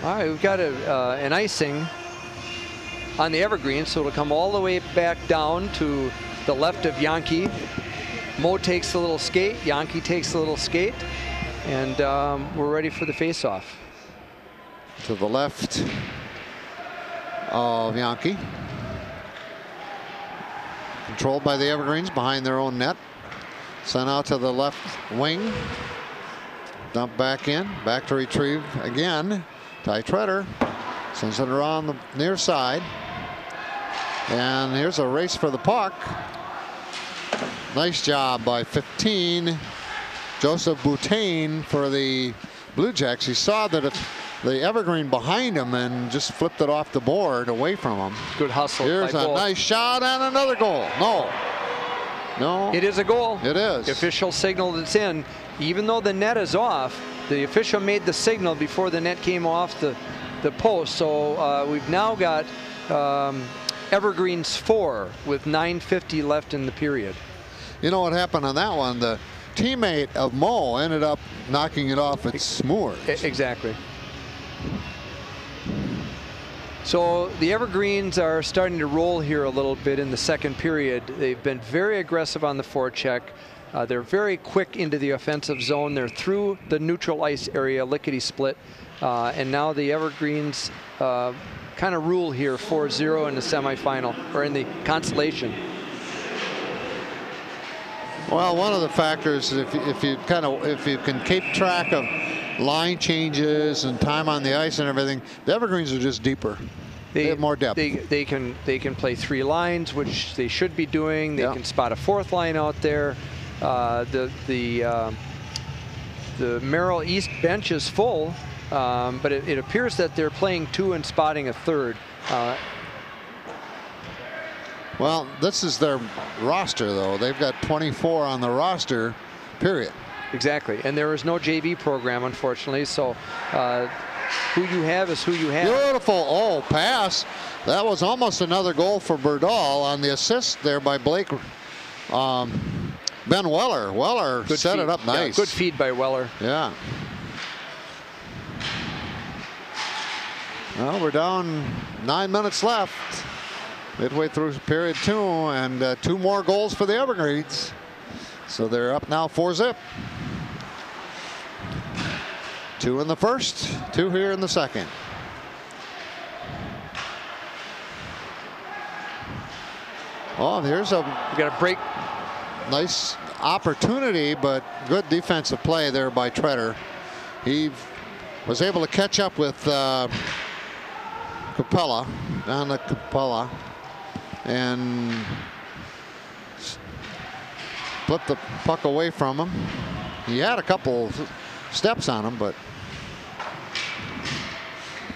All right, we've got an icing on the Evergreens, so it'll come all the way back down to the left of Yankee. Mo takes a little skate, Yankee takes a little skate, and we're ready for the face-off. To the left of Yankee. Controlled by the Evergreens behind their own net. Sent out to the left wing. Dump back in. Back to retrieve again. Ty Treader sends it around the near side. And here's a race for the puck. Nice job by 15. Joseph Boutain for the Blue Jacks. He saw that if the Evergreen behind him and just flipped it off the board away from him. Good hustle. Here's a nice shot and another goal. No. It is a goal. It is. The official signaled it's in. Even though the net is off, the official made the signal before the net came off the post. So we've now got Evergreens 4 with 9:50 left in the period. You know what happened on that one? The teammate of Mo ended up knocking it off its moors. Exactly. So the Evergreens are starting to roll here a little bit in the second period. They've been very aggressive on the forecheck. They're very quick into the offensive zone. They're through the neutral ice area, lickety split. And now the Evergreens kind of rule here 4-0 in the semifinal, or in the consolation. Well, one of the factors is if you can keep track of line changes and time on the ice and everything, the Evergreens are just deeper. They have more depth. They can play 3 lines, which they should be doing. They can spot a 4th line out there. The Merrill East bench is full, but it appears that they're playing 2 and spotting a 3rd. Well, this is their roster, though. They've got 24 on the roster, period. Exactly, and there is no JV program, unfortunately, so who you have is who you have. Beautiful, pass. That was almost another goal for Berdahl on the assist there by Blake. Ben Weller. Weller set it up nice. Yeah, good feed by Weller. Yeah. Well, we're down 9 minutes left. Midway through period 2, and 2 more goals for the Evergreens. So they're up now 4-0. 2 in the first, 2 here in the second. Oh, here's we got a break. Nice opportunity, but good defensive play there by Treader. He was able to catch up with Capella, down to Capella. and flipped the puck away from him. He had a couple steps on him, but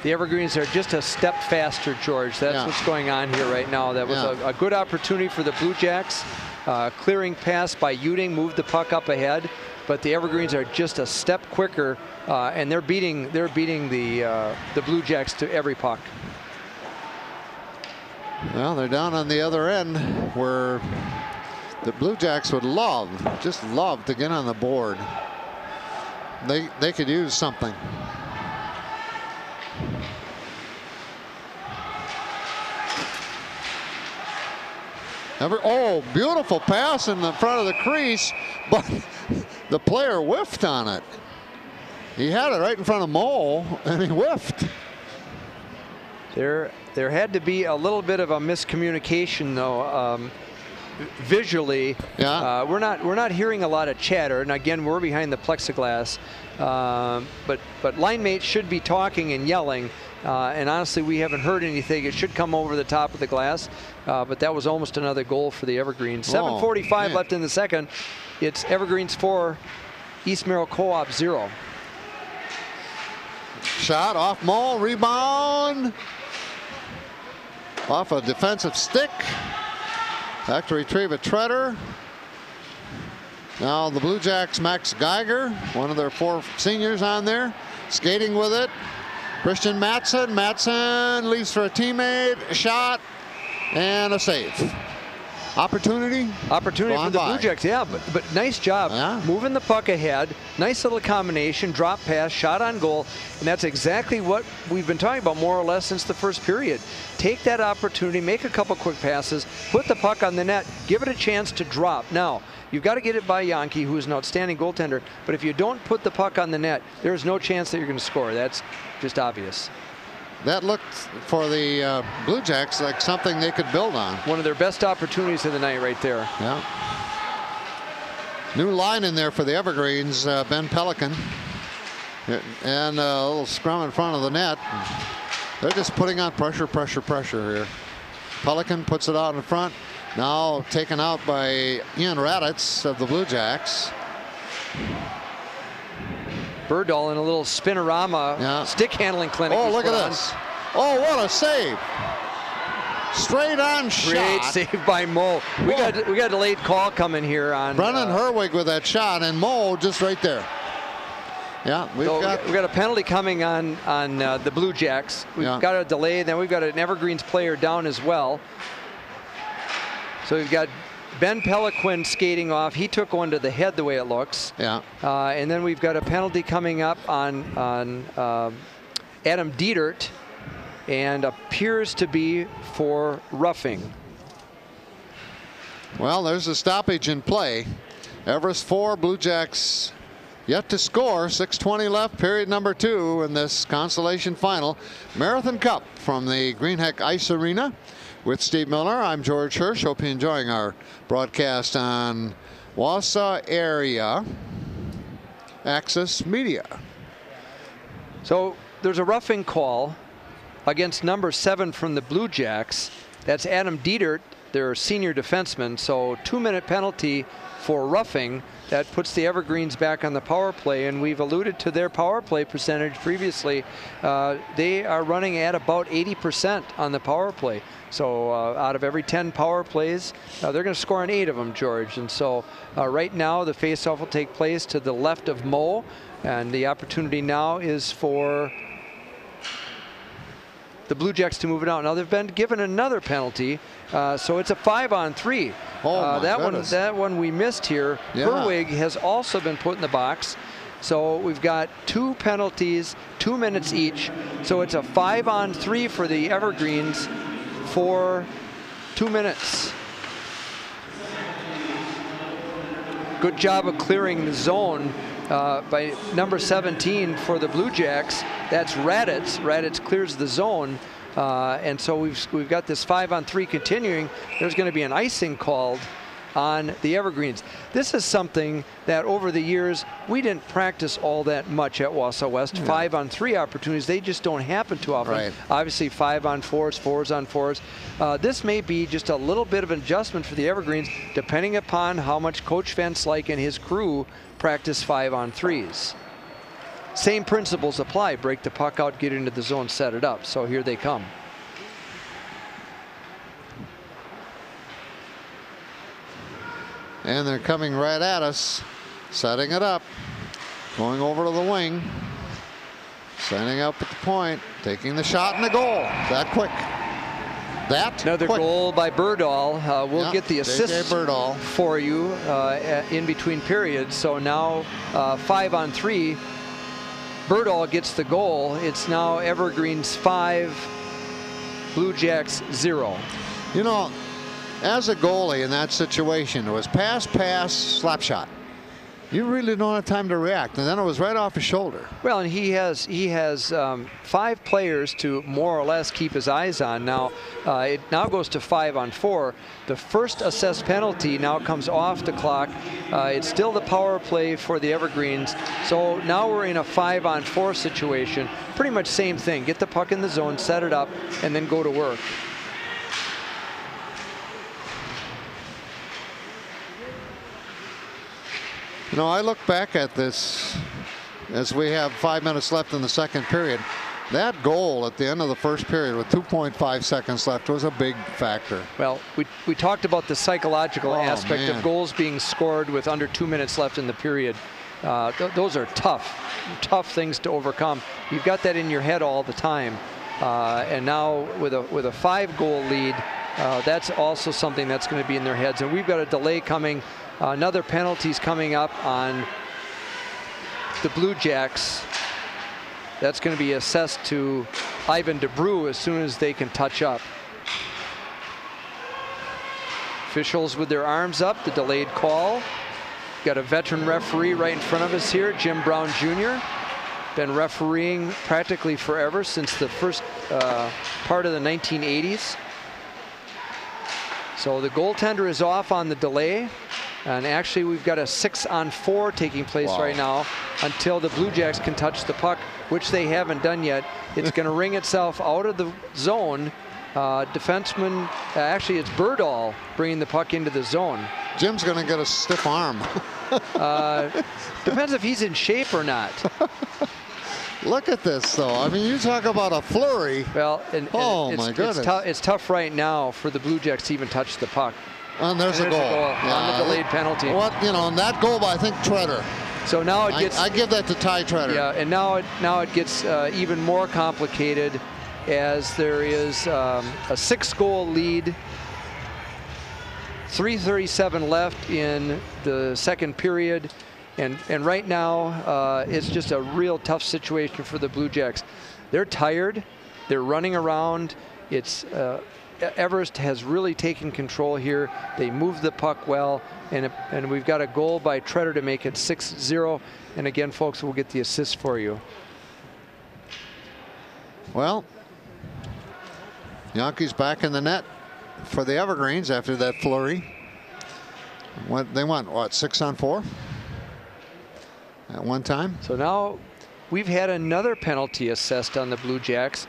the Evergreens are just a step faster, George. That's what's going on here right now. That was a good opportunity for the Blue Jacks. Clearing pass by Uding moved the puck up ahead, but the Evergreens are just a step quicker, and they're beating the Blue Jacks to every puck. Well, they're down on the other end where the Blue Jacks would just love to get on the board. They could use something. Oh, beautiful pass in the front of the crease, but the player whiffed on it. He had it right in front of Mo, and he whiffed. There had to be a little bit of a miscommunication, though. Visually, we're not hearing a lot of chatter, and again, we're behind the plexiglass. But line mates should be talking and yelling. And honestly, we haven't heard anything. It should come over the top of the glass, but that was almost another goal for the Evergreens. 7:45 left in the second. It's Evergreens 4, East Merrill Co-op 0. Shot off Mo, rebound off a defensive stick. Back to retrieve it, Treader. Now the Blue Jacks, Max Geiger, one of their 4 seniors on there, skating with it. Christian Matson. Matson leaves for a teammate. A shot and a save. Opportunity for the Blue Jacks. Yeah, but nice job moving the puck ahead. Nice little combination, drop pass, shot on goal, and that's exactly what we've been talking about more or less since the first period. Take that opportunity, make a couple quick passes, put the puck on the net, give it a chance to drop. Now, you've got to get it by Yankee, who is an outstanding goaltender, but if you don't put the puck on the net, there's no chance that you're going to score. That's just obvious. That looked for the Blue Jacks like something they could build on. One of their best opportunities of the night right there. Yeah. New line in there for the Evergreens, Ben Pelican. And a little scrum in front of the net. They're just putting on pressure here. Pelican puts it out in front. Now taken out by Ian Raditz of the Blue Jacks. Berdahl in a little spinorama stick handling clinic. Oh, look at this. Oh, what a save. Straight on shot. Great save by Mo. We got a delayed call coming here on Brennan Herwig with that shot, and Mo just right there. Yeah, we've got a penalty coming on the Blue Jacks. We've got a delay, then we've got an Evergreens player down as well. So we've got Ben Pelican skating off. He took one to the head the way it looks. Yeah. And then we've got a penalty coming up on Adam Dietert, and appears to be for roughing. Well, there's a stoppage in play. Everest 4, Blue Jacks yet to score. 6:20 left, period number 2 in this consolation final. Marathon Cup from the Greenheck Ice Arena. With Steve Miller, I'm George Hirsch. Hope you're enjoying our broadcast on Wausau Area Access Media. So there's a roughing call against number 7 from the Blue Jacks. That's Adam Dietert, their senior defenseman. So 2-minute penalty for roughing. That puts the Evergreens back on the power play, and we've alluded to their power play percentage previously. They are running at about 80% on the power play. So out of every 10 power plays, they're going to score on 8 of them, George. And so right now the faceoff will take place to the left of Mo, and the opportunity now is for the Blue Jacks to move it out. Now they've been given another penalty, so it's a 5-on-3. That one we missed here. Herwig has also been put in the box. So we've got 2 penalties, 2 minutes each. So it's a 5-on-3 for the Evergreens for 2 minutes. Good job of clearing the zone by number 17 for the Blue Jacks. That's Raditz. Raditz clears the zone, and so we've got this 5-on-3 continuing. There's going to be an icing called on the Evergreens. This is something that over the years we didn't practice all that much at Wausau West. 5-on-3 opportunities, they just don't happen too often. Right. Obviously 5-on-4s, 4s-on-4s. This may be just a little bit of adjustment for the Evergreens, depending upon how much Coach Van Slyke and his crew practice 5-on-3s. Same principles apply. Break the puck out, get into the zone, set it up. So here they come. And they're coming right at us, setting it up, going over to the wing, setting up at the point, taking the shot and the goal. That quick. That Another quick. goal by Berdahl. We'll get the assist for you in between periods. So now 5-on-3. Berdahl gets the goal. It's now Evergreens 5, Blue Jacks 0. You know, as a goalie in that situation, it was pass, slap shot. You really don't have time to react, and then it was right off his shoulder. Well, and he has 5 players to more or less keep his eyes on. Now it now goes to 5-on-4. The first assessed penalty now comes off the clock. It's still the power play for the Evergreens. So now we're in a 5-on-4 situation. Pretty much same thing. Get the puck in the zone, set it up, and then go to work. You know, I look back at this as we have 5 minutes left in the second period. That goal at the end of the first period with 2.5 seconds left was a big factor. Well, we talked about the psychological aspect of goals being scored with under 2 minutes left in the period. Those are tough things to overcome. You've got that in your head all the time. And now with a 5-goal lead, that's also something that's going to be in their heads. And we've got a delay coming. Another penalty's coming up on the Blue Jacks. That's going to be assessed to Ivan DeBrew as soon as they can touch up. Officials with their arms up, the delayed call. Got a veteran referee right in front of us here, Jim Brown Jr. Been refereeing practically forever, since the first part of the 1980s. So the goaltender is off on the delay. And actually, we've got a 6-on-4 taking place right now until the Blue Jacks can touch the puck, which they haven't done yet. It's going to ring itself out of the zone. Defenseman, actually, it's Berdahl bringing the puck into the zone. Jim's going to get a stiff arm. Depends if he's in shape or not. Look at this, though. I mean, you talk about a flurry. Well, my goodness. It's tough right now for the Blue Jacks to even touch the puck. And there's a goal. On the delayed penalty. What, you know, and that goal by, I think, Treader. So now it gets. I give that to Ty Treader. Yeah, and now it gets even more complicated, as there is a 6-goal lead. 3:37 left in the second period, and right now it's just a real tough situation for the Blue Jacks. They're tired. They're running around. It's Everest has really taken control here. They moved the puck well, and we've got a goal by Treader to make it 6-0. And again, folks, we'll get the assist for you. Well, Yankees back in the net for the Evergreens after that flurry. They went, what, 6-on-4 at one time? So now we've had another penalty assessed on the Blue Jacks.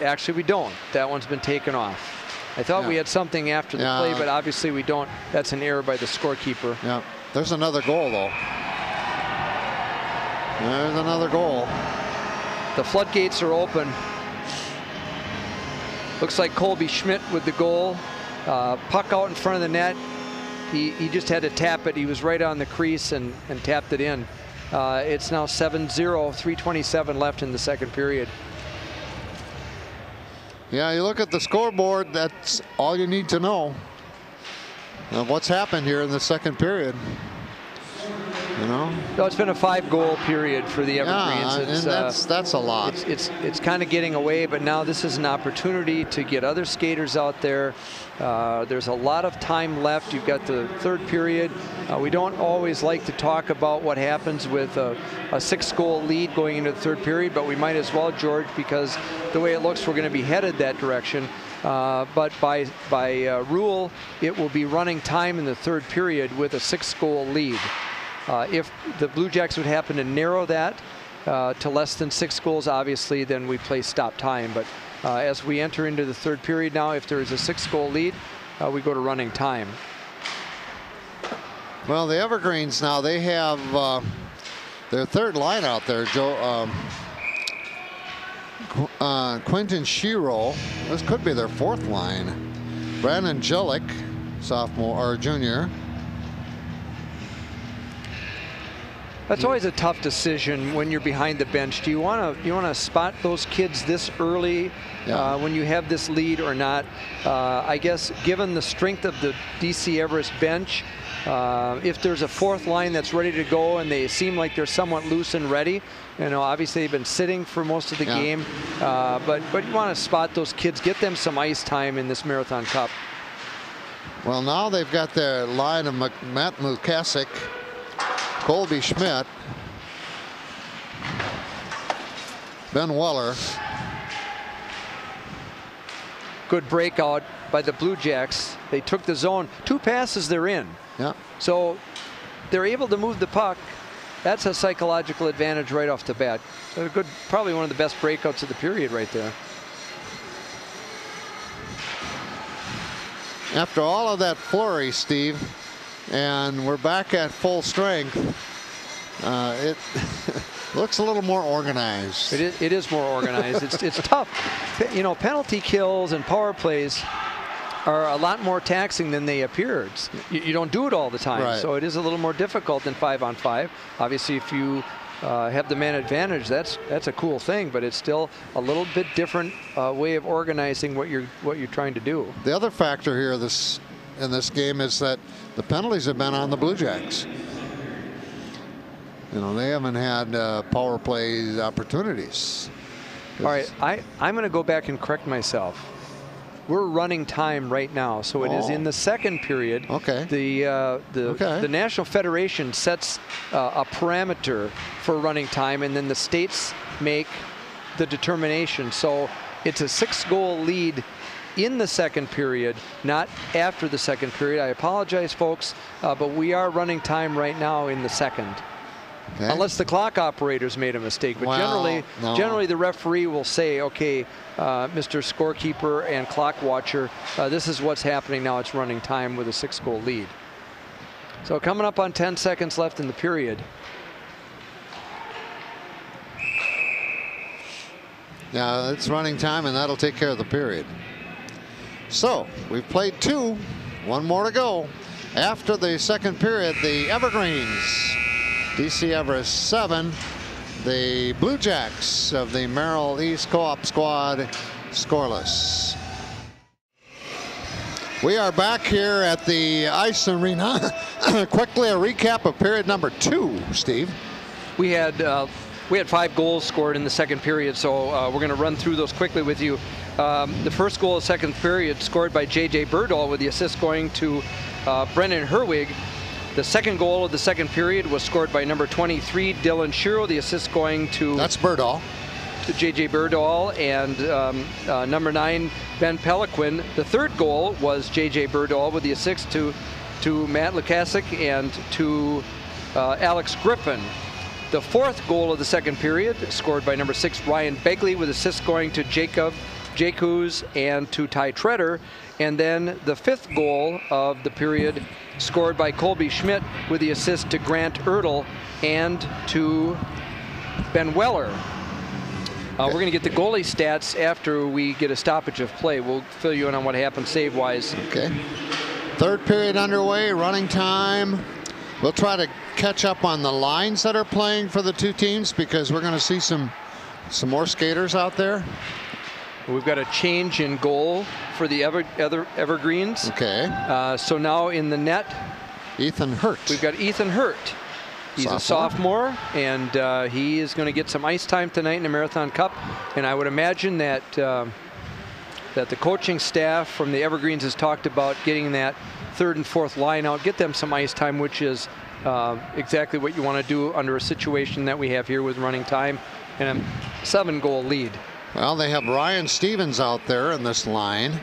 Actually, we don't. That one's been taken off. I thought we had something after the play, but obviously we don't. That's an error by the scorekeeper. Yeah, there's another goal, though. There's another goal. The floodgates are open. Looks like Colby Schmidt with the goal. Puck out in front of the net. He just had to tap it. He was right on the crease and tapped it in. It's now 7-0, 3:27 left in the second period. Yeah, you look at the scoreboard, that's all you need to know of what's happened here in the second period. You know? No, it's been a 5-goal period for the Evergreens. Yeah, and that's a lot. It's kind of getting away, but now this is an opportunity to get other skaters out there. There's a lot of time left. You've got the third period. We don't always like to talk about what happens with a 6-goal lead going into the third period, but we might as well, George, because the way it looks, we're going to be headed that direction. but by rule, it will be running time in the third period with a 6-goal lead. If the Blue Jacks would happen to narrow that to less than 6 goals, obviously, then we play stop time. But as we enter into the third period now, if there is a 6-goal lead, we go to running time. Well, the Evergreens now, they have their third line out there, Quentin Shiro. This could be their fourth line. Brandon Jelic, sophomore or junior. That's always a tough decision when you're behind the bench. Do you want to spot those kids this early when you have this lead or not? I guess given the strength of the DC Everest bench, if there's a fourth line that's ready to go and they seem like they're somewhat loose and ready, obviously they've been sitting for most of the game, but you want to spot those kids, get them some ice time in this Marathon Cup. Well, now they've got their line of Matt Lukasik, Colby Schmidt, Ben Weller. Good breakout by the Blue Jacks. They took the zone. 2 passes, they're in. Yeah. So they're able to move the puck. That's a psychological advantage right off the bat. So good, probably one of the best breakouts of the period right there. After all of that flurry, Steve, and we're back at full strength, it looks a little more organized. It is more organized. It's tough. Penalty kills and power plays are a lot more taxing than they appear. You don't do it all the time, right. So it is a little more difficult than 5-on-5. Obviously, if you have the man advantage, that's a cool thing, but it's still a little bit different way of organizing what you're trying to do. The other factor here in this game is that the penalties have been on the Blue Jacks. They haven't had power play opportunities. All right, I'm going to go back and correct myself. We're running time right now, so it is in the second period. Okay. The National Federation sets a parameter for running time, and then the states make the determination. So it's a 6-goal lead in the second period, not after the second period. I apologize, folks, but we are running time right now in the second. Okay. Unless the clock operators made a mistake, but generally the referee will say, okay, Mr. Scorekeeper and clock watcher, this is what's happening now. It's running time with a 6-goal lead. So coming up on 10 seconds left in the period. Yeah, it's running time, and that'll take care of the period. So we've played 2, 1 more to go. After the second period, the Evergreens, DC Everest 7, the Blue Jacks of the Merrill East Co-op squad scoreless. We are back here at the ice arena. Quickly, a recap of period number 2, Steve. We had 5 goals scored in the second period, so we're going to run through those quickly with you. The first goal of the second period scored by J.J. Berdahl, with the assist going to Brendan Herwig. The second goal of the second period was scored by number 23, Dylan Shiro. The assist going to... That's Berdahl. To J.J. Berdahl and number 9, Ben Peliquin. The third goal was J.J. Berdahl with the assist to Matt Lukasik and to Alex Griffin. The fourth goal of the second period scored by number 6, Ryan Begley, with assist going to Jacob Jacuz and to Ty Treader. And then the fifth goal of the period scored by Colby Schmidt with the assist to Grant Ertl and to Ben Weller. We're going to get the goalie stats after we get a stoppage of play. We'll fill you in on what happened save-wise. Okay. Third period underway, running time. We'll try to catch up on the lines that are playing for the two teams, because we're going to see some more skaters out there. We've got a change in goal for the Evergreens. Okay. So now in the net, Ethan Hurt. We've got Ethan Hurt. He's a sophomore, and he is going to get some ice time tonight in the Marathon Cup. And I would imagine that that the coaching staff from the Evergreens has talked about getting that third and fourth line out, get them some ice time, which is exactly what you want to do under a situation that we have here with running time and a 7-goal lead. Well, they have Ryan Stevens out there in this line.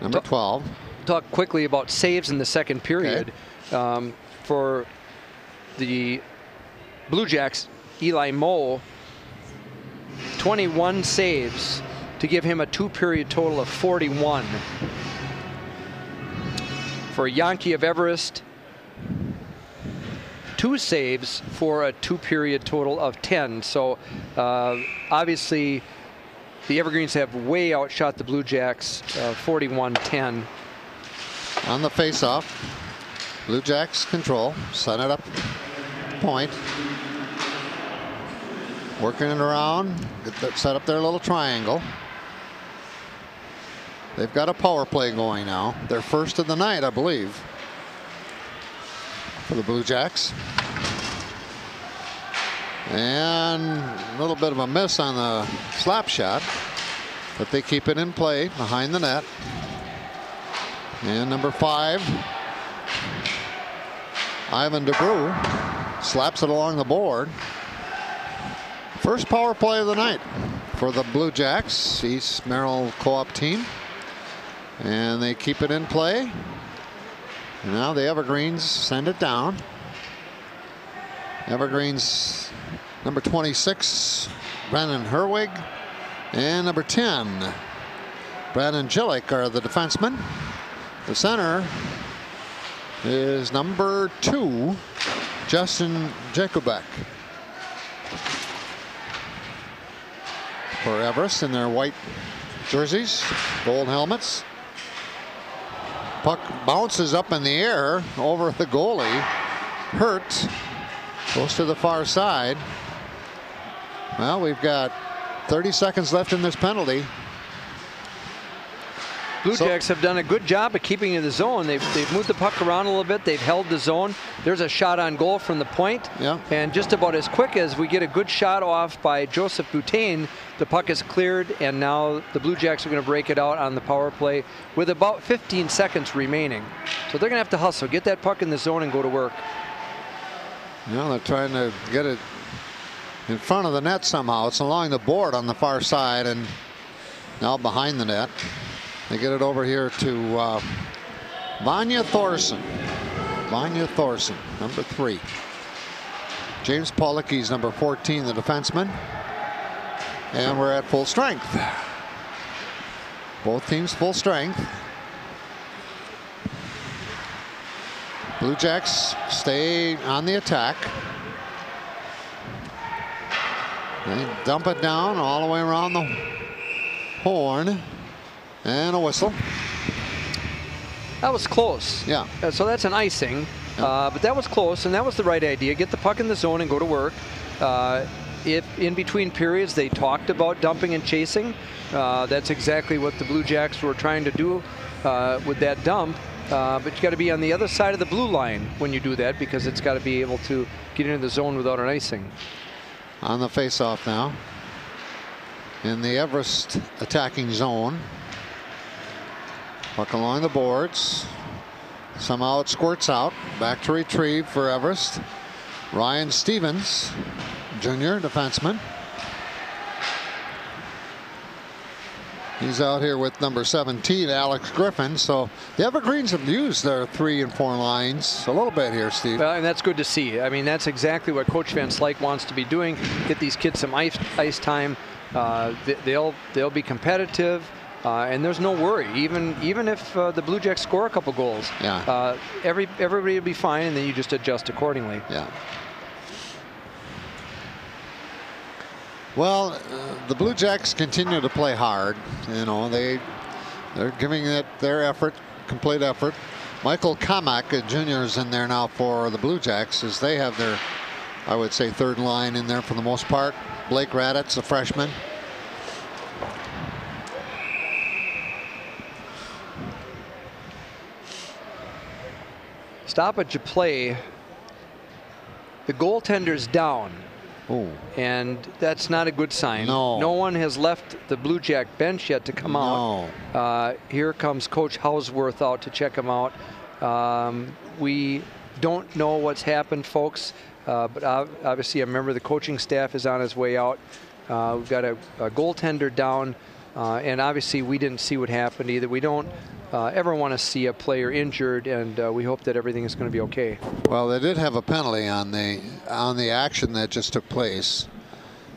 Number 12. Talk quickly about saves in the second period. For the Blue Jacks, Eli Moe, 21 saves to give him a 2-period total of 41. For Yankee of Everest, 2 saves for a 2-period total of 10. So obviously the Evergreens have way outshot the Blue Jacks 41-10. On the face-off, Blue Jacks control, set it up point. Working it around, set up their little triangle. They've got a power play going now. Their first of the night, I believe, for the Blue Jacks. And a little bit of a miss on the slap shot, but they keep it in play behind the net. And number 5, Ivan DeBrew, slaps it along the board. First power play of the night for the Blue Jacks, East Merrill Co-op team. And they keep it in play. And now the Evergreens send it down. Evergreens number 26, Brennan Herwig, and number 10, Brandon Jillick are the defensemen. The center is number 2, Justin Jakubek. For Everest in their white jerseys, gold helmets. Puck bounces up in the air over the goalie. Hurt. Goes to the far side. Well, we've got 30 seconds left in this penalty. Blue Jacks have done a good job of keeping in the zone. They've moved the puck around a little bit. They've held the zone. There's a shot on goal from the point. Yeah. And just about as quick as we get a good shot off by Joseph Boutain, the puck is cleared, and now the Blue Jacks are going to break it out on the power play with about 15 seconds remaining. So they're going to have to hustle, get that puck in the zone and go to work. Yeah, they're trying to get it in front of the net somehow. It's along the board on the far side and now behind the net. They get it over here to Vanya Thorson. Vanya Thorson, number 3. James Pollicky's number 14, the defenseman. And we're at full strength. Both teams full strength. Blue Jacks stay on the attack. They dump it down all the way around the horn. And a whistle. That was close. Yeah. So that's an icing. Yeah. But that was close, and that was the right idea. Get the puck in the zone and go to work. If in between periods they talked about dumping and chasing, that's exactly what the Blue Jacks were trying to do with that dump. But you got to be on the other side of the blue line when you do that, because it's got to be able to get into the zone without an icing. On the face-off now. In the Everest attacking zone. Puck along the boards. Somehow it squirts out. Back to retrieve for Everest. Ryan Stevens, junior defenseman. He's out here with number 17, Alex Griffin. So the Evergreens have used their 3 and 4 lines a little bit here, Steve. Well, and that's good to see. I mean, that's exactly what Coach Van Slyke wants to be doing. Get these kids some ice time. They'll be competitive. And there's no worry, even if the Blue Jacks score a couple goals. Yeah. Everybody will be fine, and then you just adjust accordingly. Yeah. Well, the Blue Jacks continue to play hard. You know, they're giving it their effort, complete effort. Michael Kamak, a junior, is in there now for the Blue Jacks, as they have their, I would say, third line in there for the most part. Blake Raditz, a freshman. Stoppage of play. The goaltender's down. Oh. And that's not a good sign. No. No one has left the Blue Jack bench yet to come out. Here comes Coach Hausworth out to check him out. We don't know what's happened, folks, but obviously a member of the coaching staff is on his way out. We've got a goaltender down. And obviously we didn't see what happened either. We don't ever want to see a player injured, and we hope that everything is going to be okay. Well, they did have a penalty on the action that just took place,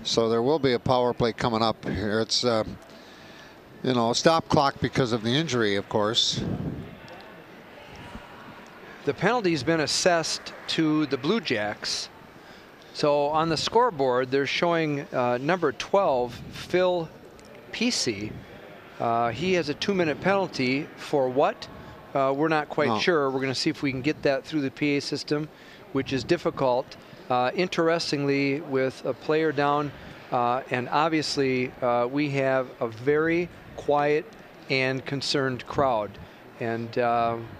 so there will be a power play coming up here. It's you know, a stop clock because of the injury, of course. The penalty's been assessed to the Blue Jacks. So on the scoreboard, they're showing number 12, Phil Pesey. He has a 2-minute penalty for what? We're not quite sure. We're going to see if we can get that through the PA system, which is difficult. Interestingly, with a player down, and obviously we have a very quiet and concerned crowd. And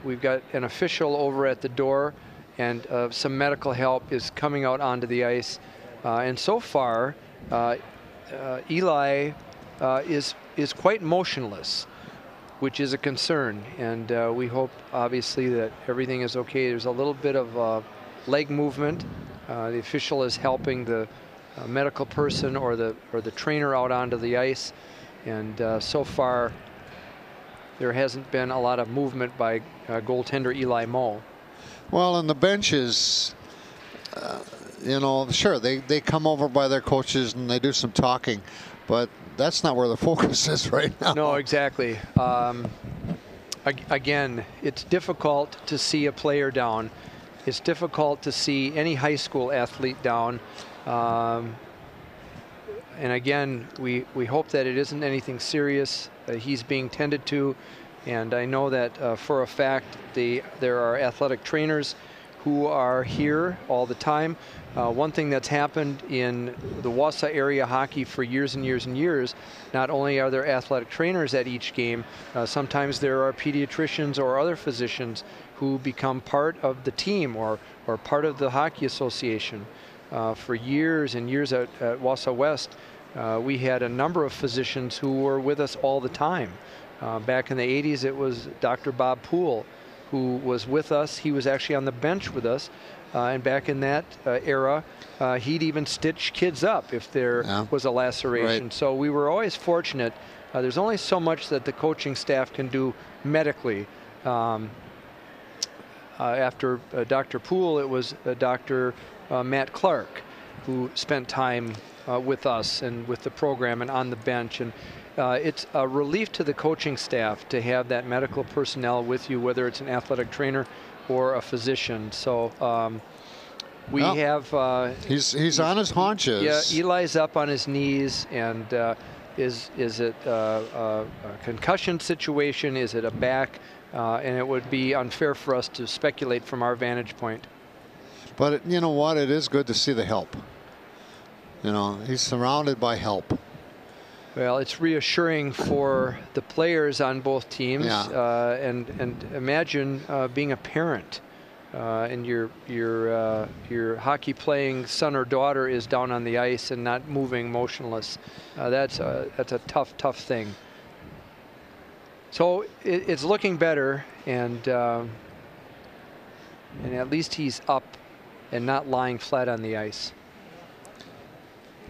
we've got an official over at the door, and some medical help is coming out onto the ice. And so far, Eli is quite motionless, which is a concern. And we hope, obviously, that everything is okay. There's a little bit of leg movement. The official is helping the medical person or the trainer out onto the ice. And so far, there hasn't been a lot of movement by goaltender Eli Moe. Well, and the benches, you know, sure, they come over by their coaches and they do some talking, but that's not where the focus is right now. No, exactly. Again, it's difficult to see a player down. It's difficult to see any high school athlete down. And again, we hope that it isn't anything serious. He's being tended to, and I know that for a fact there are athletic trainers who are here all the time. One thing that's happened in the Wausau area hockey for years and years and years, not only are there athletic trainers at each game, sometimes there are pediatricians or other physicians who become part of the team or part of the hockey association. For years and years at Wausau West, we had a number of physicians who were with us all the time. Back in the 80s, it was Dr. Bob Poole who was with us. He was actually on the bench with us. And back in that era, he'd even stitch kids up if there was a laceration. Right. So we were always fortunate. There's only so much that the coaching staff can do medically. After Dr. Poole, it was Dr. Matt Clark who spent time with us and with the program and on the bench. And it's a relief to the coaching staff to have that medical personnel with you, whether it's an athletic trainer or a physician. So we have... he's on his haunches. Yeah, Eli's up on his knees. And is it a concussion situation? Is it a back? And it would be unfair for us to speculate from our vantage point. But you know what? It is good to see the help. You know, he's surrounded by help. Well, it's reassuring for the players on both teams. Yeah. And imagine being a parent and your hockey playing son or daughter is down on the ice and not moving, motionless. That's a tough thing. So it's looking better, and at least he's up and not lying flat on the ice.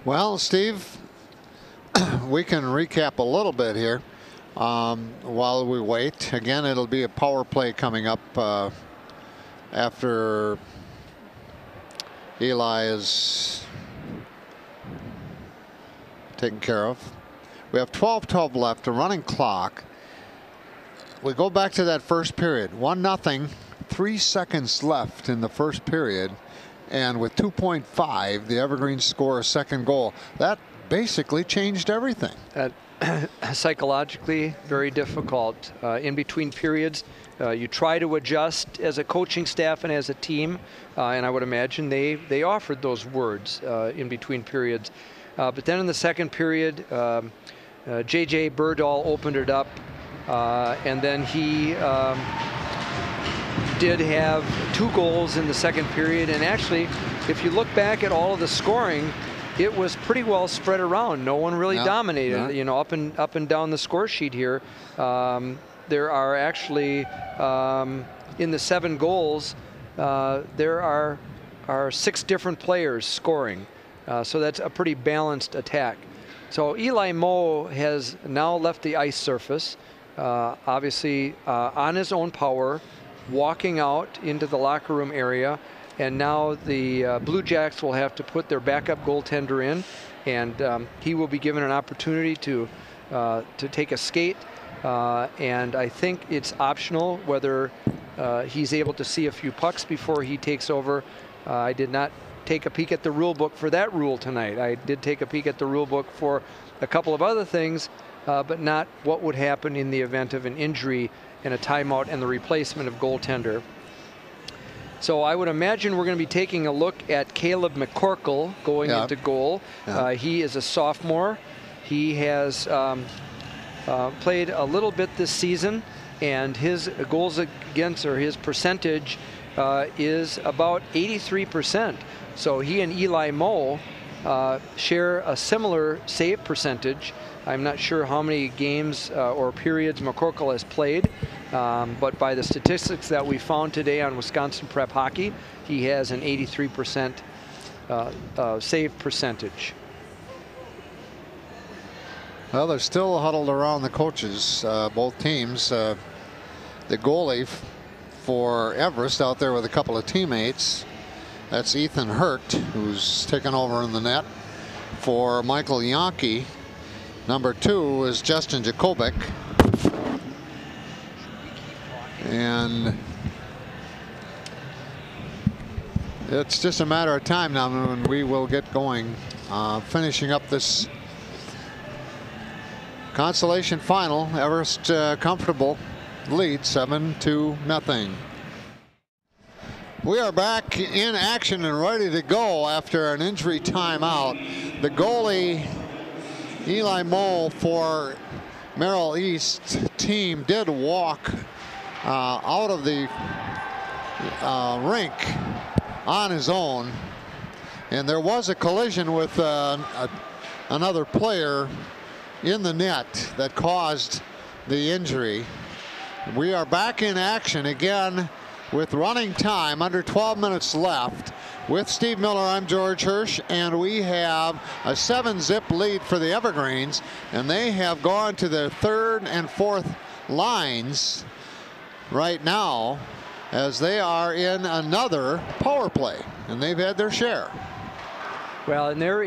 Well, Steve, we can recap a little bit here while we wait. Again, it'll be a power play coming up after Eli is taken care of. We have 12:12 left, a running clock. We go back to that first period, 1-0, 3 seconds left in the first period. And with 2.5, the Evergreens score a second goal. That basically changed everything. Psychologically, very difficult. In between periods, you try to adjust as a coaching staff and as a team. And I would imagine they offered those words in between periods. But then in the second period, J.J. Berdahl opened it up. And then he did have 2 goals in the second period. And actually, if you look back at all of the scoring, it was pretty well spread around. No one really dominated. You know, up and down the score sheet here. There are actually in the 7 goals, there are 6 different players scoring. So that's a pretty balanced attack. So Eli Moe has now left the ice surface, obviously on his own power, walking out into the locker room area, and now the Blue Jacks will have to put their backup goaltender in, and he will be given an opportunity to take a skate, and I think it's optional whether he's able to see a few pucks before he takes over. I did not take a peek at the rule book for that rule tonight. I did take a peek at the rule book for a couple of other things, but not what would happen in the event of an injury and a timeout and the replacement of goaltender. So I would imagine we're going to be taking a look at Caleb McCorkle going into goal. He is a sophomore. He has played a little bit this season, and his goals against, or his percentage, is about 83%. So he and Eli Moe share a similar save percentage. I'm not sure how many games or periods McCorkle has played, but by the statistics that we found today on Wisconsin Prep Hockey, he has an 83% save percentage. Well, they're still huddled around the coaches, both teams. The goalie for Everest out there with a couple of teammates. That's Ethan Hurt, who's taken over in the net. For Michael Yankee, number 2 is Justin Jakobic. And it's just a matter of time now when we will get going, finishing up this consolation final. Everest comfortable lead, 7-0. We are back in action and ready to go after an injury timeout. The goalie, Eli Moe, for Merrill East team did walk out of the rink on his own, and there was a collision with another player in the net that caused the injury. We are back in action again with running time, under 12 minutes left. With Steve Miller, I'm George Hirsch, and we have a 7-zip lead for the Evergreens, and they have gone to their 3rd and 4th lines right now as they are in another power play, and they've had their share. Well, and there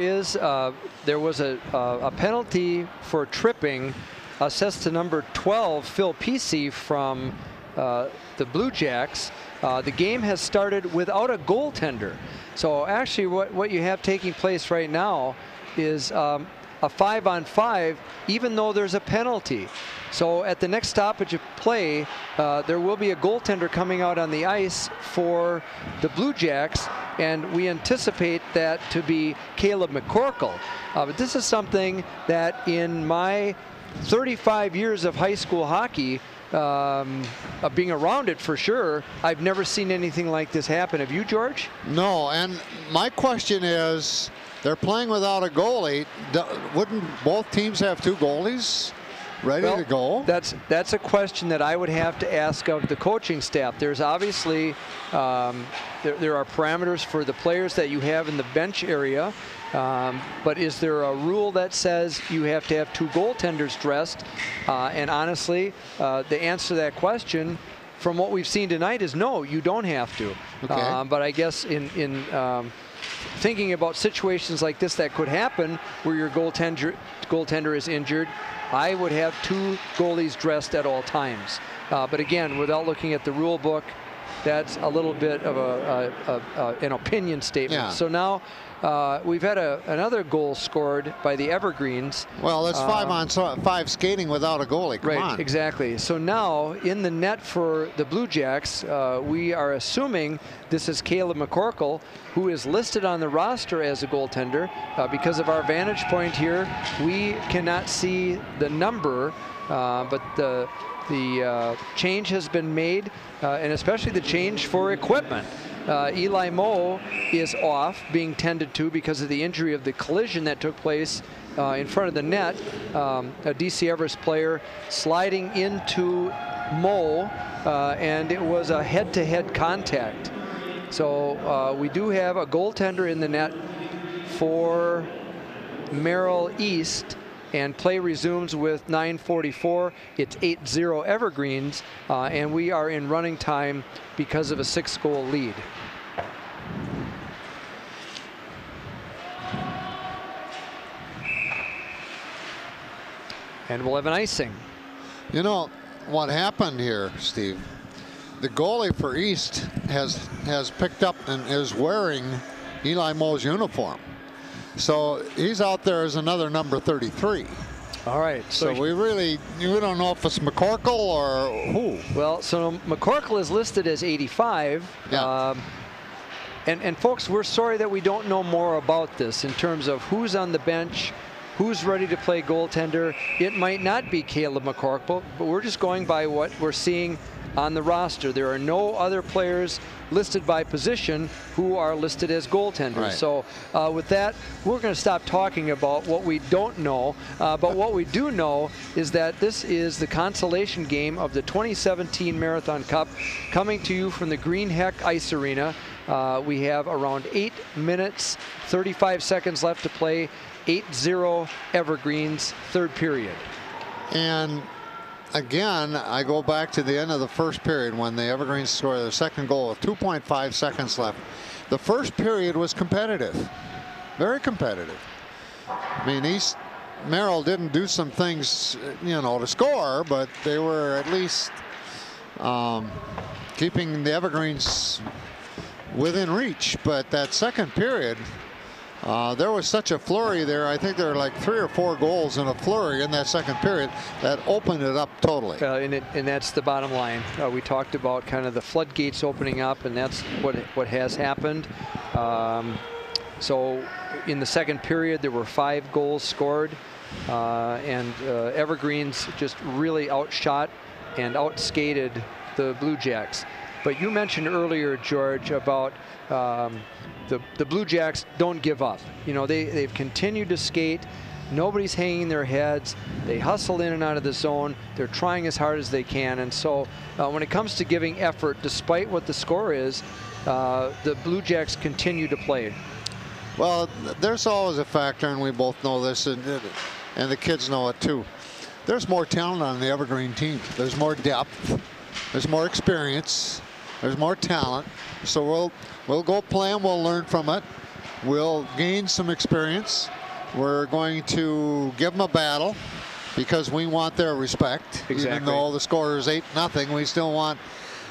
was a penalty for tripping assessed to number 12, Phil Pesce, from the Blue Jacks. The game has started without a goaltender. So actually what you have taking place right now is a 5-on-5, even though there's a penalty. So at the next stoppage of play, there will be a goaltender coming out on the ice for the Blue Jacks, and we anticipate that to be Caleb McCorkle. But this is something that in my 35 years of high school hockey, being around it for sure, I've never seen anything like this happen. Have you, George? No, and my question is, they're playing without a goalie. Wouldn't both teams have 2 goalies ready to go? That's a question that I would have to ask of the coaching staff. There's obviously there are parameters for the players that you have in the bench area, but is there a rule that says you have to have 2 goaltenders dressed? And honestly, the answer to that question, from what we've seen tonight, is no, you don't have to. Okay. But I guess in thinking about situations like this that could happen, where your goaltender is injured, I would have 2 goalies dressed at all times. But again, without looking at the rule book, that's a little bit of an opinion statement. Yeah. So now we've had another goal scored by the Evergreens. Well, that's 5-on-5 skating without a goalie. Come on. Exactly. So now in the net for the Blue Jacks, we are assuming this is Caleb McCorkle, who is listed on the roster as a goaltender. Because of our vantage point here, we cannot see the number, but the change has been made, and especially the change for equipment. Eli Moe is off, being tended to because of the injury of the collision that took place in front of the net. A DC Everest player sliding into Moe, and it was a head-to-head contact. So we do have a goaltender in the net for Merrill East, and play resumes with 9:44. It's 8-0 Evergreens, and we are in running time because of a 6-goal lead. And we'll have an icing. You know what happened here, Steve? The goalie for East has picked up and is wearing Eli Moe's uniform. So he's out there as another number 33. All right. So we don't know if it's McCorkle or who. Well, so McCorkle is listed as 85. Yeah. And folks, we're sorry that we don't know more about this in terms of who's on the bench, who's ready to play goaltender. It might not be Caleb McCorkle, but we're just going by what we're seeing on the roster. There are no other players listed by position who are listed as goaltenders. Right. So with that, we're going to stop talking about what we don't know. But what we do know is that this is the consolation game of the 2017 Marathon Cup, coming to you from the Green Heck Ice Arena. We have around 8 minutes, 35 seconds left to play. 8-0 Evergreens, third period. And again, I go back to the end of the first period when the Evergreens scored their second goal with 2.5 seconds left. The first period was competitive, very competitive. I mean, Merrill didn't do some things, you know, to score, but they were at least keeping the Evergreens within reach. But that second period, there was such a flurry there. I think there were like 3 or 4 goals in a flurry in that second period that opened it up totally. And that's the bottom line. We talked about kind of the floodgates opening up, and that's what has happened. So in the second period, there were 5 goals scored, and Evergreens just really outshot and outskated the Blue Jacks. But you mentioned earlier, George, about the Blue Jacks don't give up. You know, they've continued to skate. Nobody's hanging their heads. They hustle in and out of the zone. They're trying as hard as they can. And so when it comes to giving effort, despite what the score is, the Blue Jacks continue to play. Well, there's always a factor, and we both know this, and the kids know it too. There's more talent on the Evergreen team. There's more depth. There's more experience. There's more talent. So we'll go play and we'll learn from it. We'll gain some experience. We're going to give them a battle because we want their respect. Exactly. Even though the score is 8-0, we still want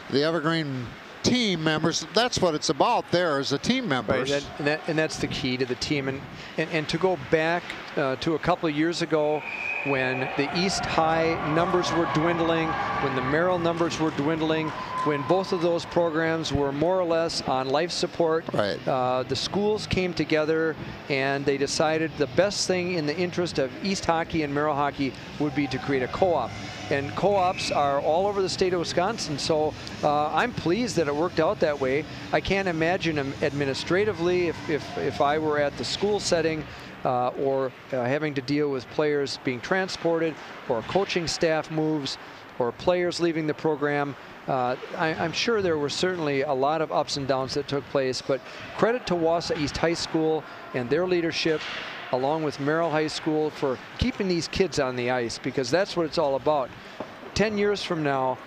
the Evergreen team members. That's what it's about there, is the team members. Right, and that's the key to the team. And to go back to a couple of years ago, when the East High numbers were dwindling, when the Merrill numbers were dwindling, when both of those programs were more or less on life support, right. The schools came together and they decided the best thing in the interest of East Hockey and Merrill Hockey would be to create a co-op. And co-ops are all over the state of Wisconsin, so I'm pleased that it worked out that way. I can't imagine administratively if I were at the school setting or having to deal with players being transported, or coaching staff moves, or players leaving the program. I'm sure there were certainly a lot of ups and downs that took place, but credit to Wausau East High School and their leadership, along with Merrill High School, for keeping these kids on the ice, because that's what it's all about. 10 years from now,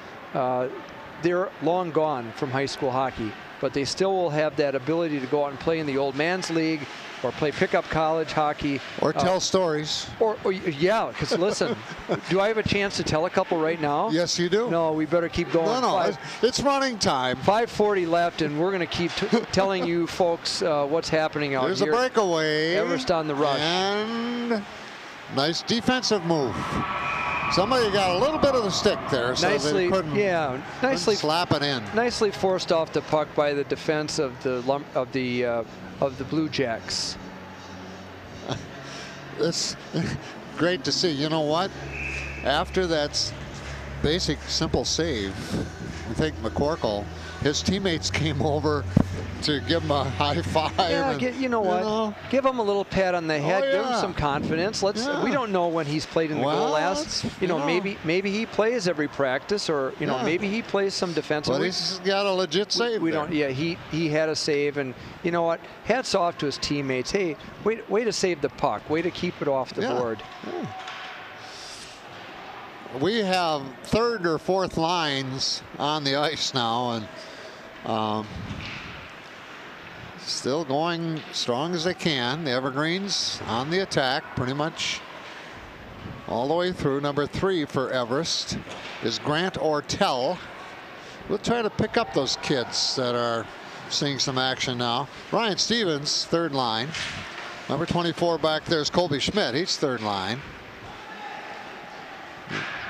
they're long gone from high school hockey, but they still will have that ability to go out and play in the old man's league, or play pickup college hockey. Or tell stories. Or yeah, because listen, do I have a chance to tell a couple right now? Yes, you do. No, we better keep going. No, it's running time. 5:40 left, and we're going to keep telling you folks what's happening out here. There's a breakaway. Everest on the rush. And nice defensive move. Somebody got a little bit of the stick there, so nicely, they couldn't slap it in. Nicely forced off the puck by the defense of the Blue Jacks. It's great to see. You know what? After that basic, simple save, I think McCorkle, his teammates came over to give him a high five. Yeah, and, you know what? Give him a little pat on the head. Oh, Give him yeah. some confidence. We don't know when he's played in the goal last. Maybe he plays every practice, or maybe he plays some defensive. But he's got a legit save. We don't. Yeah, he had a save, and you know what? Hats off to his teammates. Hey, way to save the puck. Way to keep it off the board. Yeah. We have third or fourth lines on the ice now, and still going strong as they can. The Evergreens on the attack pretty much all the way through. Number 3 for Everest is Grant Ortell. We'll try to pick up those kids that are seeing some action now. Ryan Stevens, third line. Number 24 back there is Colby Schmidt. He's third line.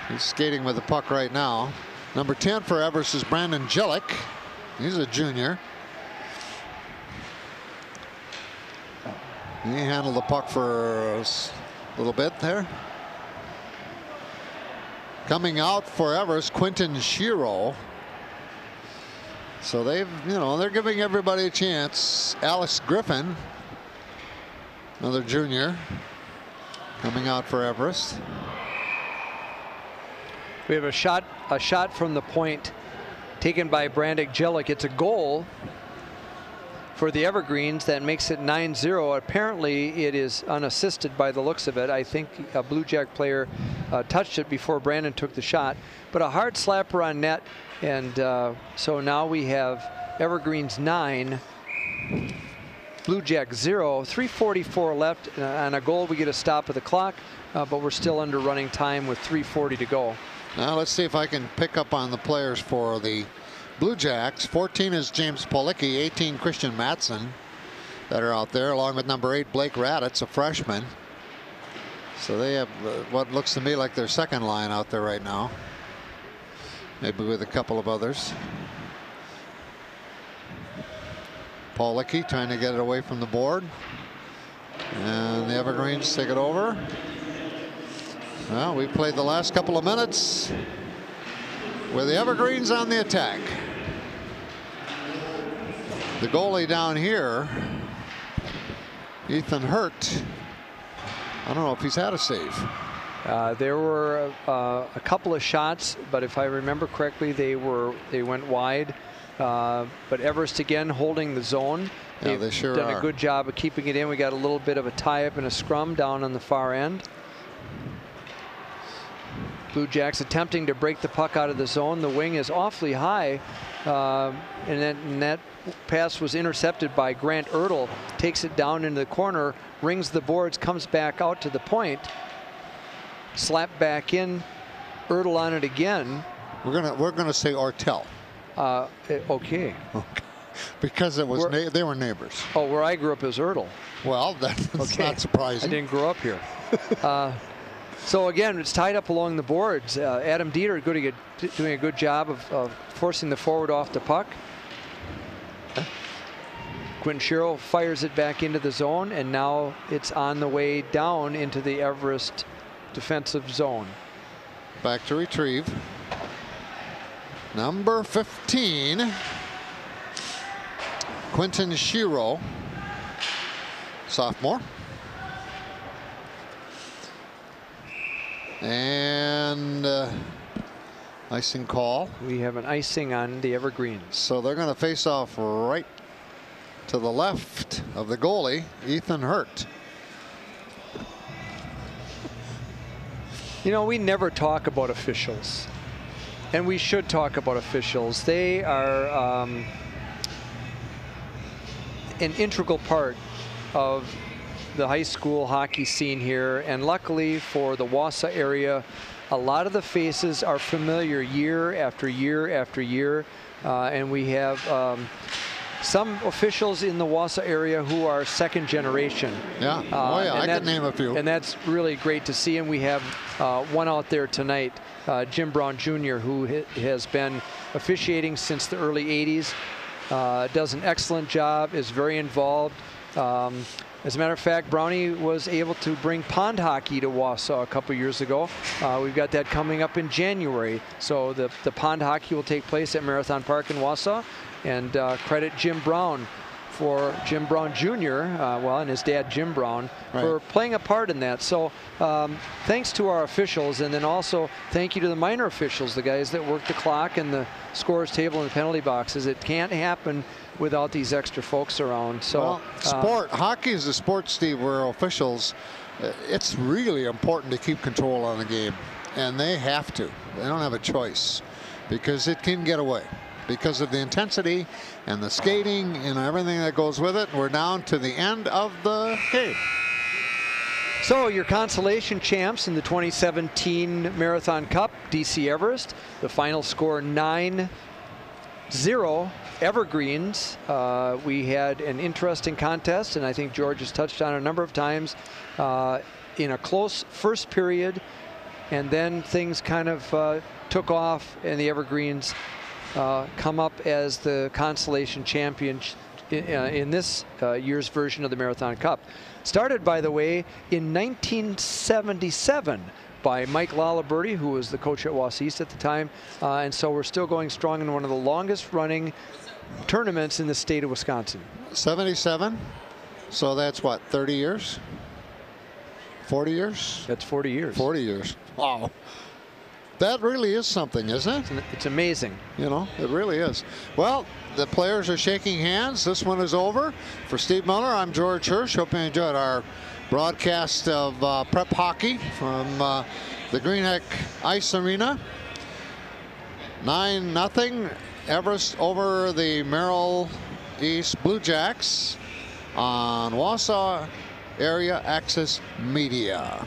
He's skating with the puck right now. Number 10 for Everest is Brandon Jelic. He's a junior. He handled the puck for a little bit there. Coming out for Everest, Quentin Shiro. So they're giving everybody a chance. Alex Griffin, another junior, coming out for Everest. We have a shot from the point taken by Brandon Jelic. It's a goal for the Evergreens that makes it 9-0. Apparently it is unassisted by the looks of it. I think a Blue Jack player touched it before Brandon took the shot, but a hard slapper on net, and so now we have Evergreens 9, Blue Jack 0. 3:44 left. On a goal we get a stop of the clock, but we're still under running time with 3:40 to go. Now let's see if I can pick up on the players for the Blue Jacks. 14 is James Policki, 18 Christian Matson that are out there, along with number 8 Blake Raditz, a freshman. So they have what looks to me like their second line out there right now, maybe with a couple of others. Policki trying to get it away from the board, and the Evergreens take it over. Well, we played the last couple of minutes with the Evergreens on the attack. The goalie down here, Ethan Hurt, I don't know if he's had a save. There were a couple of shots, but if I remember correctly, they went wide. But Everest again holding the zone. Yeah, they sure done are. a good job of keeping it in. We got a little bit of a tie-up and a scrum down on the far end. Blue Jacks attempting to break the puck out of the zone. The wing is awfully high, and that pass was intercepted by Grant Ertl. Takes it down into the corner, rings the boards, comes back out to the point. Slap back in, Ertl on it again. We're gonna say Ortell. Okay. Because it was they were neighbors. Oh, where I grew up is Ertl. Well, that's not surprising. I didn't grow up here. So again, it's tied up along the boards. Adam Dieter doing a good job of forcing the forward off the puck. Quentin Shiro fires it back into the zone, and now it's on the way down into the Everest defensive zone. Back to retrieve. Number 15, Quentin Shiro, sophomore. And icing call. We have an icing on the Evergreens. So they're going to face off right to the left of the goalie, Ethan Hurt. You know, we never talk about officials, and we should talk about officials. They are an integral part of the high school hockey scene here, and luckily for the Wausau area, a lot of the faces are familiar year after year after year, and we have some officials in the Wausau area who are second generation. Yeah, I can name a few. And that's really great to see, and we have one out there tonight, Jim Brown Jr., who has been officiating since the early 80s, does an excellent job, is very involved. As a matter of fact, Brownie was able to bring pond hockey to Wausau a couple years ago. We've got that coming up in January. So the pond hockey will take place at Marathon Park in Wausau. And credit Jim Brown Jr., and his dad Jim Brown, for playing a part in that. So thanks to our officials, and then also thank you to the minor officials, the guys that work the clock and the scores table and the penalty boxes. It can't happen without these extra folks around. So hockey is a sport, Steve, where officials, it's really important to keep control on the game, and they have to. They don't have a choice, because it can get away because of the intensity and the skating and everything that goes with it. We're down to the end of the game. So your consolation champs in the 2017 Marathon Cup, DC Everest. The final score 9-0 Evergreens. We had an interesting contest, and I think George has touched on it a number of times, in a close first period, and then things kind of took off, and the Evergreens come up as the consolation champions in this year's version of the Marathon Cup. Started, by the way, in 1977 by Mike Laliberti, who was the coach at Wausau East at the time. And so we're still going strong in one of the longest running tournaments in the state of Wisconsin. 77? So that's what, 30 years? 40 years? That's 40 years. 40 years. Wow. That really is something, isn't it? It's amazing. You know, it really is. Well, the players are shaking hands. This one is over. For Steve Miller, I'm George Hirsch. Hope you enjoyed our broadcast of prep hockey from the Greenheck Ice Arena. 9-0 Everest over the Merrill East Blue Jacks on Wausau Area Access Media.